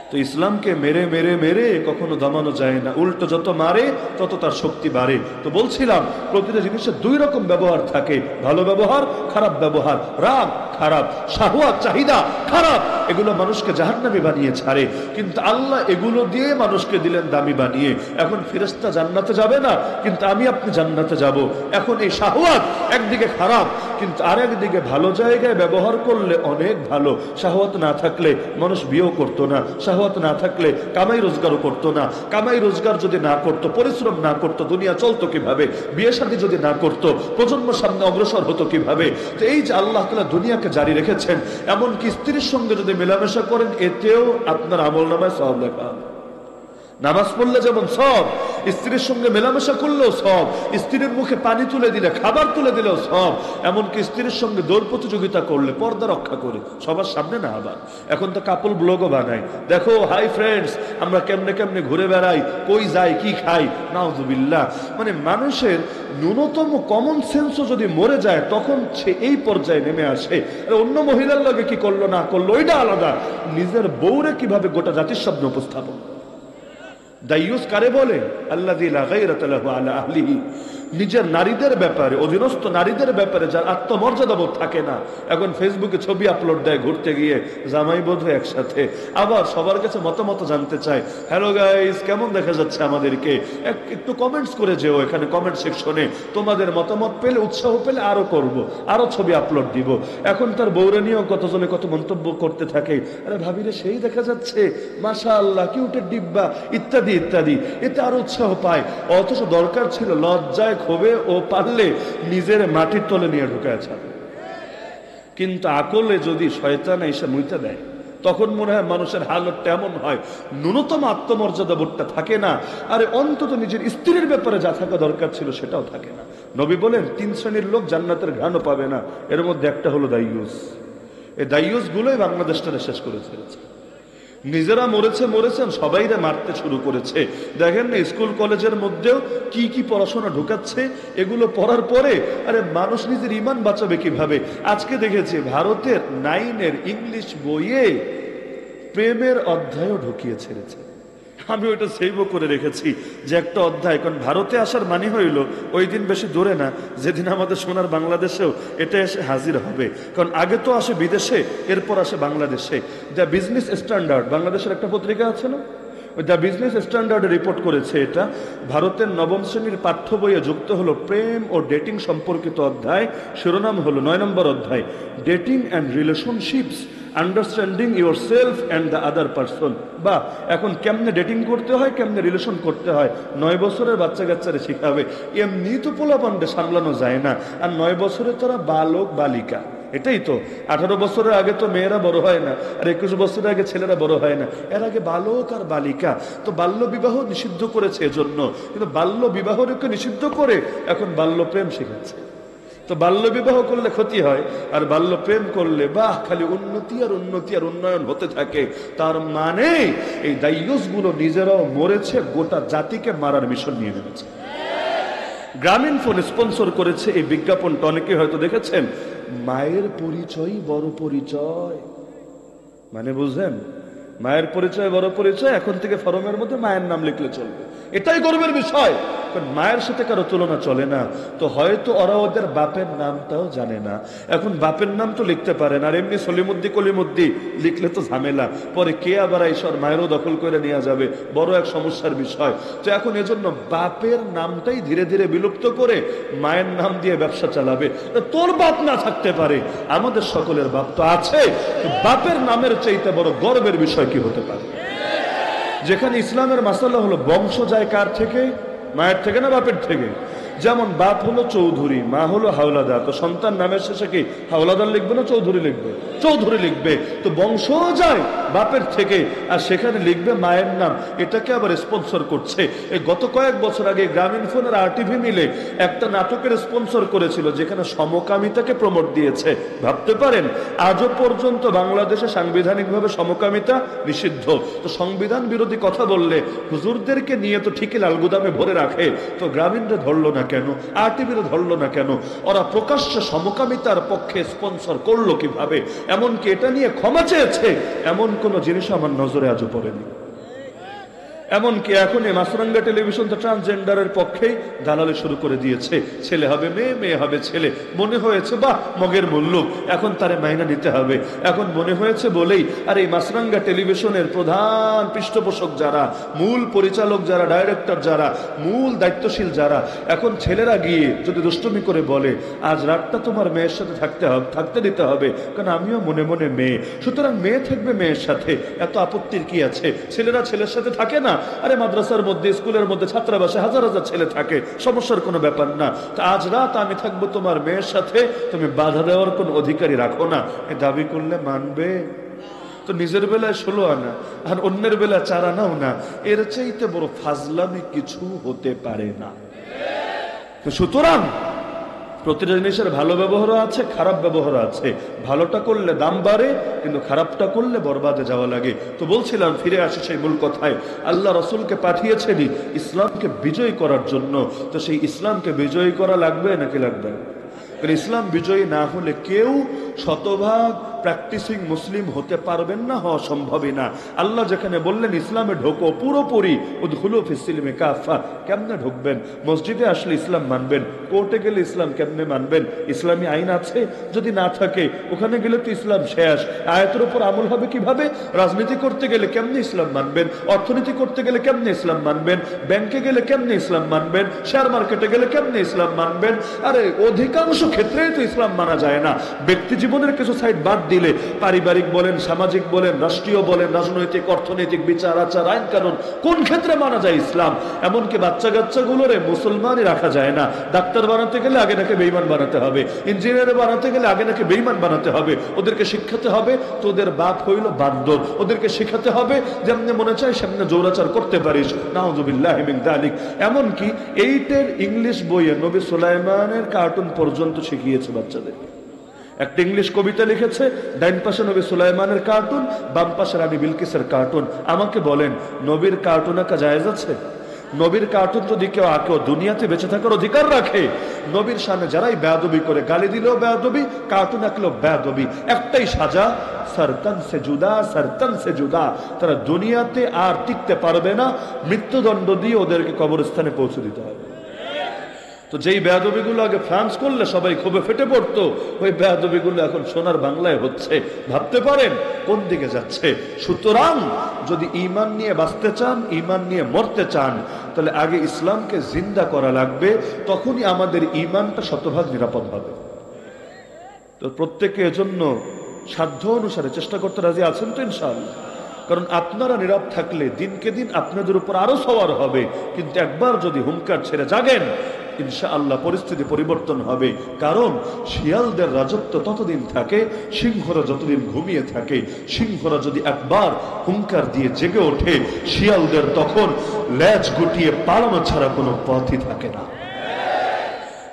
Speaker 1: তো ইসলামকে মেরে মেরে মেরে কখনো দমানো যায় না, উল্টো যত মারে তত তার শক্তি বাড়ে। তো বলছিলাম প্রতিটা জিনিসের দুই রকম ব্যবহার থাকে, ভালো ব্যবহার, খারাপ ব্যবহার। রাগ খারাপ, শাহওয়াত চাহিদা খারাপ, এগুলো মানুষকে জাহান্নামী বানিয়ে ছাড়ে, কিন্তু আল্লাহ এগুলো দিয়ে মানুষকে দিলেন দামি বানিয়ে। এখন ফেরেশতা জান্নাতে যাবে না, কিন্তু আমি আপনি জান্নাতে যাব। এখন এই শাহওয়াত একদিকে খারাপ, কিন্তু আরেক দিকে ভালো জায়গায় ব্যবহার করলে অনেক ভালো। শাহওয়াত না থাকলে মানুষ বিয়েও করতো না, শাহওয়াত না থাকলে কামাই রোজগারও করতো না, কামাই রোজগার যদি না করতো, পরিশ্রম না করতো, দুনিয়া চলতো কিভাবে? বিয়ে শাদী যদি না করতো, প্রজন্ম সামনে অগ্রসর হতো কিভাবে? তো এই যে আল্লাহ তাআলা দুনিয়াকে জারি রেখেছেন, এমনকি স্ত্রীর সঙ্গে যদি মেলামেশা করেন, এতেও আপনার আমলনামায় সওয়াব লেখা। নামাজ পড়লে যেমন সব, স্ত্রীর সঙ্গে মেলামেশা করলেও সব, স্ত্রীর মুখে পানি তুলে দিলে, খাবার তুলে দিলেও সব, এমনকি স্ত্রীর সঙ্গে দৌড় প্রতিযোগিতা করলে, পর্দা রক্ষা করে, সবার সামনে না আবার। এখন তো কাপল ব্লগও বানায়, দেখো হাই ফ্রেন্ডস, আমরা কেমনে কেমনে ঘুরে বেড়াই, কই যাই, কি খাই, নাউজুবিল্লাহ। মানে মানুষের ন্যূনতম কমন সেন্সও যদি মরে যায়, তখন সে এই পর্যায়ে নেমে আসে। অন্য মহিলার লগে কি করলো না করলো ওইটা আলাদা, নিজের বউরে কিভাবে গোটা জাতির সামনে উপস্থাপন। দাইয়ুস কারে বলে? আল্লাযী লা গায়রাতা লাহু আলা আহলিহি। নিজের নারীদের ব্যাপারে, অধীনস্থ নারীদের ব্যাপারে যার আত্মমর্যাদা বোধ থাকে না, এখন ফেসবুকে ছবি আপলোড দেয় ঘুরতে গিয়ে, জামাই বোধ হয় একসাথে, আবার সবার কাছে মতামত জানতে চায়, হ্যালো গাইস কেমন দেখা যাচ্ছে আমাদেরকে, একটু কমেন্টস করে যেও এখানে কমেন্ট সেকশনে, তোমাদের মতামত পেলে, উৎসাহ পেলে আরো করব, আরো ছবি আপলোড দিব। এখন তার বউরে নিয়েও কতজনে কত মন্তব্য করতে থাকে, আরে ভাবিরে সেই দেখা যাচ্ছে, মাশাআল্লাহ কিউটের ডিব্বা, ইত্যাদি ইত্যাদি, এতে আরো উৎসাহ পায়। অথচ দরকার ছিল লজ্জায় ক্ষোভে ও পারলে নিজের মাটির তলে নিয়ে ঢুকায় ছাড়ে। কিন্তু আকলে যদি শয়তান এসে মুইতে দেয়, তখন মনে হয় মানুষের হালতটা এমন হয়, ন্যূনতম আত্মমর্যাদা বোধটা থাকে না। আরে অন্তত নিজের স্ত্রীর ব্যাপারে যা থাকা দরকার ছিল সেটাও থাকে না। নবী বলেন 3 শ্রেণীর লোক জান্নাতের ঘ্রাণও পাবে না, এর মধ্যে একটা হলো দাইয়ুস। এই দাইয়ুস গুলোই বাংলাদেশটাকে শেষ করে ছেড়েছে। নিজেরা মরেছেন, সবাইরা মারতে শুরু করেছে। দেখেন না স্কুল কলেজের মধ্যেও কি কি পড়াশোনা ঢুকাচ্ছে, এগুলো পড়ার পরে আরে মানুষ নিজের ইমান বাঁচাবে কিভাবে? আজকে দেখেছি ভারতের 9-এর ইংলিশ বইয়ে প্রেমের অধ্যায়ও ঢুকিয়ে ছেড়েছে। আমি ওইটা সেভও করে রেখেছি যে একটা অধ্যায়, কারণ ভারতে আসার মানে হইল ওই দিন বেশি দূরে না, যেদিন আমাদের সোনার বাংলাদেশেও এটা এসে হাজির হবে। কারণ আগে তো আসে বিদেশে, এরপর আসে বাংলাদেশে। দ্য বিজনেস স্ট্যান্ডার্ড, বাংলাদেশের একটা পত্রিকা আছে না, ওই দ্য বিজনেস স্ট্যান্ডার্ডে রিপোর্ট করেছে এটা ভারতের 9ম শ্রেণীর পাঠ্য বইয়ে যুক্ত হলো প্রেম ও ডেটিং সম্পর্কিত অধ্যায়। শিরোনাম হলো 9 নম্বর অধ্যায়, dating and relationships, understanding your self and the other person. বা এখন কেমনে ডেটিং করতে হয়, কেমনে রিলেশন করতে হয় 9 বছরের বাচ্চা কাচ্চারে শিখাবে। এমনি তো পোলাপান্ডে সামলানো যায় না, আর 9 বছরে তোরা বালক বালিকা, এটাই তো। 18 বছরের আগে তো মেয়েরা বড় হয় না, আর 21 বছরের আগে ছেলেরা বড় হয় না, এর আগে বালক আর বালিকা। তো বাল্য বিবাহ নিষিদ্ধ করেছে এজন্য, কিন্তু বাল্য বিবাহকে নিষিদ্ধ করে এখন বাল্য প্রেম শেখাচ্ছে। তো বাল্য বিবাহ করলে ক্ষতি হয়, আর বাল্য প্রেম করলে বাহ খালি উন্নতি আর উন্নতি আর উন্নয়ন হতে থাকে। তার মানে এই দাইয়ুস গুলো নিজেরাও মরেছে, গোটা জাতিকে মারার মিশন নিয়ে নেমেছে। গ্রামীণ ফোন স্পন্সর করেছে এই বিজ্ঞাপনটা, অনেকে হয়তো দেখেছেন, মায়ের পরিচয় বড় পরিচয়। মানে বুঝলেন, মায়ের পরিচয় বড় পরিচয়। এখন থেকে ফরমের মধ্যে মায়ের নাম লিখলে চলবে, এটাই গর্বের বিষয়। কারণ মায়ের সাথে কারো তুলনা চলে না। তো হয়তো ওরা ওদের বাপের নামটাও জানে না, এখন বাপের নাম তো লিখতে পারে না, আর এমনি সলিমুদ্দি কলিমুদ্দি লিখলে তো ঝামেলা, পরে কে আবার ঈশ্বর মায়েরও দখল করে নেওয়া যাবে, বড় এক সমস্যার বিষয়। তো এখন এজন্য বাপের নামটাই ধীরে ধীরে বিলুপ্ত করে মায়ের নাম দিয়ে ব্যবসা চালাবে। তোর বাপ না থাকতে পারে, আমাদের সকলের বাপ তো আছে। বাপের নামের চাইতে বড় গর্বের বিষয় কি হতে পারে? যেখানে ইসলামের মাসালা হলো বংশ যায় কার থেকে? মায়ের থেকে না বাপের থেকে? যেমন বাপ হলো চৌধুরী, মা হলো হাওলাদার, তো সন্তান নামের শেষে কি হাওলাদার লিখবে না চৌধুরী লিখবে? চৌধুরী লিখবে। তো বংশ যায় বাপের থেকে, আর সেখানে লিখবে মায়ের নাম। এটাকে আবার স্পন্সর করছে। এই গত কয়েক বছর আগে গ্রামীণ ফোন আর RTV মিলে একটা নাটকের স্পন্সর করেছিল, যেখানে সমকামিতাকে প্রমোট দিয়েছে। ভাবতে পারেন, আজও পর্যন্ত বাংলাদেশে সাংবিধানিকভাবে সমকামিতা নিষিদ্ধ। তো সংবিধান বিরোধী কথা বললে হুজুরদেরকে নিয়ে তো ঠিকই লালগুদামে ভরে রাখে, তো গ্রামীণরা ধরলো না কেন, RTVরা ধরলো না কেন? ওরা প্রকাশ্যে সমকামিতার পক্ষে স্পন্সর করলো কিভাবে? এমনকি এটা নিয়ে ক্ষমা চেয়েছে, এমন কোন জিনিস আমার নজরে আজও পড়েনি। এমনকি এখন এই মাছরাঙ্গা টেলিভিশন তো ট্রান্সজেন্ডারের পক্ষেই দালালি শুরু করে দিয়েছে। ছেলে হবে মেয়ে, মেয়ে হবে ছেলে। মনে হয়েছে বাহ, মগের মুল্লুক, এখন তারে মাইনা নিতে হবে। এখন মনে হয়েছে বলেই আর এই মাছরাঙ্গা টেলিভিশনের প্রধান পৃষ্ঠপোষক যারা, মূল পরিচালক যারা, ডাইরেক্টর যারা, মূল দায়িত্বশীল যারা, এখন ছেলেরা গিয়ে যদি দুষ্টুমি করে বলে আজ রাতটা তোমার মেয়ের সাথে থাকতে দিতে হবে, কারণ আমিও মনে মনে মেয়ে, সুতরাং মেয়ে থাকবে মেয়ের সাথে, এত আপত্তির কি আছে? ছেলেরা ছেলের সাথে থাকে না? আরে মাদ্রাসার মধ্যে, স্কুলের মধ্যে, ছাত্রাবাসে হাজার হাজার ছেলে থাকে, সমস্যার কোনো ব্যাপার না। তা আজ রাত আমি থাকবো তোমার মেয়ের সাথে, তুমি বাধা দেওয়ার কোন অধিকারী রাখো না। এ দাবি করলে মানবে? তো নিজের বেলায় 16 আনা আর অন্যের বেলায় 4 আনাও না, এর চাইতে বড় ফাজলামি কিছু হতে পারে না। তো সুতরাং প্রতিটা জিনিসের ভালো ব্যবহারও আছে, খারাপ ব্যবহারও আছে। ভালোটা করলে দাম বাড়ে, কিন্তু খারাপটা করলে বরবাদে যাওয়া লাগে। তো বলছিলাম, ফিরে আসে সেই মূল কথায়, আল্লাহ রসুলকে পাঠিয়েছেনই ইসলামকে বিজয়ী করার জন্য। তো সেই ইসলামকে বিজয়ী করা লাগবে নাকি লাগবে? কারণ ইসলাম বিজয়ী না হলে কেউ শতভাগ প্র্যাকটিসিং মুসলিম হতে পারবেন না, হওয়া সম্ভবই না। আল্লাহ যেখানে বললেন ইসলামে ঢোকো পুরোপুরি, উদখুলু ফিস-সিলমি কাফা, কেমনে ঢুকবেন? মসজিদে আসলে ইসলাম মানবেন, কোর্টে গেলে ইসলাম কেমনে মানবেন? ইসলামী আইন আছে, যদি না থাকে ওখানে গেলে তো ইসলাম শেষ। আয়াতের উপর আমল হবে কিভাবে? রাজনীতি করতে গেলে কেমনে ইসলাম মানবেন? অর্থনীতি করতে গেলে কেমনে ইসলাম মানবেন? ব্যাংকে গেলে কেমনে ইসলাম মানবেন? শেয়ার মার্কেটে গেলে কেমনে ইসলাম মানবেন? আরে অধিকাংশ ক্ষেত্রেই তো ইসলাম মানা যায় না। ব্যক্তি জীবনের কিছু সাইড বাদ দিলে, পারিবারিক বলেন, সামাজিক বলেন, রাষ্ট্রীয় বলেন, রাজনৈতিক, অর্থনৈতিক, বিচার আচার, আইন কানুন, কোন ক্ষেত্রে মানা যায় ইসলাম? এমনকি বাচ্চা কাচ্চাগুলোরে মুসলমানই রাখা যায় না। ডাক্তার বানাতে গেলে আগে নাকি বেঈমান বানাতে হবে, ইঞ্জিনিয়ার বানাতে গেলে আগে নাকি বেঈমান বানাতে হবে। ওদেরকে শিক্ষাতে হবে তো ওদের বাপ হইল বান্দর, ওদেরকে শিখাতে হবে যেমনি মনে চায় সেমনি জৌরাচার করতে পারিস। নাউযুবিল্লাহি মিন যালিক। এমনকি 8 ইংলিশ বইয়ে নবী সুলাইমানের কার্টুন পর্যন্ত শিখিয়েছে বাচ্চাদের। একটা ইংলিশ কবিতা লিখেছে, ডাইন পাশে নবী সুলাইমানের কার্টুন, বাম পাশে রানী বিলকিসের কার্টুন। আমাকে বলেন, নবীর কার্টুন আঁকা জায়েজ আছে? নবীর কার্টুন যদি কেউ আঁকেও দুনিয়াতে বেঁচে থাকার অধিকার রাখে। নবীর সামনে যারাই বেয়াদবি করে, গালি দিলেও বেয়াদবি, কার্টুন আঁকলেও বেয়াদবি, একটাই সাজা, সরতন সে জুদা, সরতন সে জুদা। তারা দুনিয়াতে আর টিকতে পারবে না, মৃত্যুদণ্ড দিয়ে ওদেরকে কবরস্থানে পৌঁছে দিতে হবে। তো যেই বেয়াদবিগুলো আগে ফ্রান্স করলে সবাই ক্ষোভে ফেটে পড়তো, ওই বেয়াদবিগুলো এখন সোনার বাংলায় হচ্ছে। ভাবতে পারেন কোন দিকে যাচ্ছে। সুতরাং যদি ঈমান নিয়ে বাঁচতে চান, ঈমান নিয়ে মরতে চান, তাহলে আগে ইসলামকে জিন্দা করা লাগবে, তখনই আমাদের ঈমানটা শতভাগ নিরাপদ হবে। তো প্রত্যেকে এজন্য সাধ্য অনুসারে চেষ্টা করতে রাজি আছেন তো ইনশাআল্লাহ? কারণ আপনারা নীরব থাকলে দিনকে দিন আপনাদের উপর আরো সওয়ার হবে, কিন্তু একবার যদি হুঙ্কার ছেড়ে জাগেন, ইনশাআল্লাহ পরিস্থিতি পরিবর্তন হবে। কারণ শিয়ালদের রাজত্ব ততদিন থাকে, সিংহরা যতদিন ঘুমিয়ে থাকে। সিংহরা যদি একবার হুঙ্কার দিয়ে জেগে ওঠে, শিয়ালদের তখন লেজ গুটিয়ে পালানো ছাড়া কোনো পথই থাকে না।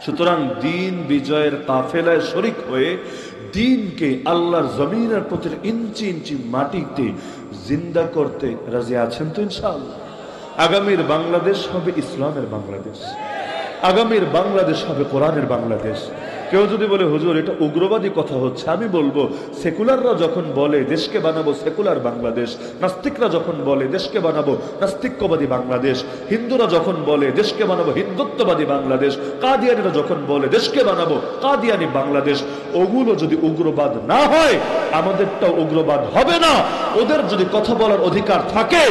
Speaker 1: সুতরাং দিন বিজয়ের কাফেলায় শরিক হয়ে দিনকে আল্লাহর জমিনের প্রতি ইঞ্চি ইঞ্চি মাটিতে জিন্দা করতে রাজি আছেন তো ইনশাআল্লাহ? আগামীর বাংলাদেশ হবে ইসলামের বাংলাদেশ, আগামীর বাংলাদেশ হবে কোরআনের বাংলাদেশ। কেউ যদি বলে হুজুর এটা উগ্রবাদী কথা হচ্ছে, আমি বলবো সেকুলাররা যখন বলে দেশকে বানাবো সেকুলার বাংলাদেশ, নাস্তিকরা যখন বলে দেশকে বানাবো নাস্তিক্যবাদী বাংলাদেশ, হিন্দুরা যখন বলে দেশকে বানাবো হিন্দুত্ববাদী বাংলাদেশ, কাদিয়ানিরা যখন বলে দেশকে বানাবো কাদিয়ানি বাংলাদেশ, ওগুলো যদি উগ্রবাদ না হয় আমাদেরটাও উগ্রবাদ হবে না। ওদের যদি কথা বলার অধিকার থাকে,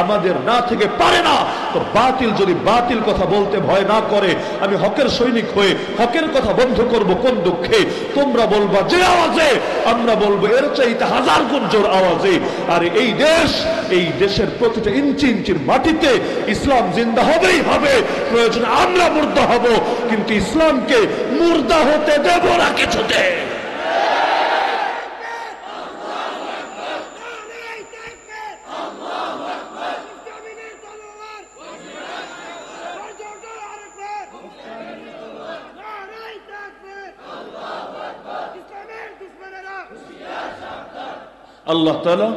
Speaker 1: আমাদের না থেকে পারে না। তো বাতিল যদি বাতিল কথা বলতে ভয় না করে, আমি হকের সৈনিক হয়ে হকের কথা বন্ধ করব কোন দুঃখে? তোমরা বলবা যে আওয়াজে, আমরা বলবো এর চাইতে হাজার গুণ জোর আওয়াজে। আর এই দেশের প্রতিটা ইঞ্চি ইঞ্চির মাটিতে ইসলাম জিন্দা হবেই হবে, প্রয়োজন আমরা মুর্দা হব, কিন্তু ইসলামকে মুর্দা হতে দেব না কিছুতে। আল্লাহ তাআলা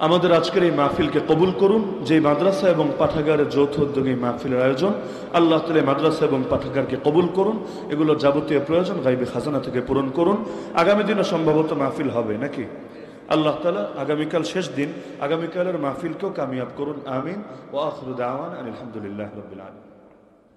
Speaker 1: আমাদের আজকের এই মাহফিলকে কবুল করুন। যে মাদ্রাসা এবং পাঠাগারের যৌথ উদ্যোগে এই মাহফিলের আয়োজন, আল্লাহ তাআলা মাদ্রাসা এবং পাঠাগারকে কবুল করুন। এগুলো যাবতীয় প্রয়োজন গায়বী খাজানা থেকে পূরণ করুন। আগামী দিনে সম্ভবত মাহফিল হবে নাকি? আল্লাহ তাআলা আগামীকাল শেষ দিন, আগামীকালের মাহফিলকেও কামিয়াব করুন। আমিন। ওয়া আখিরু দাওয়ানা আলহামদুলিল্লাহি রাব্বিল আলামিন।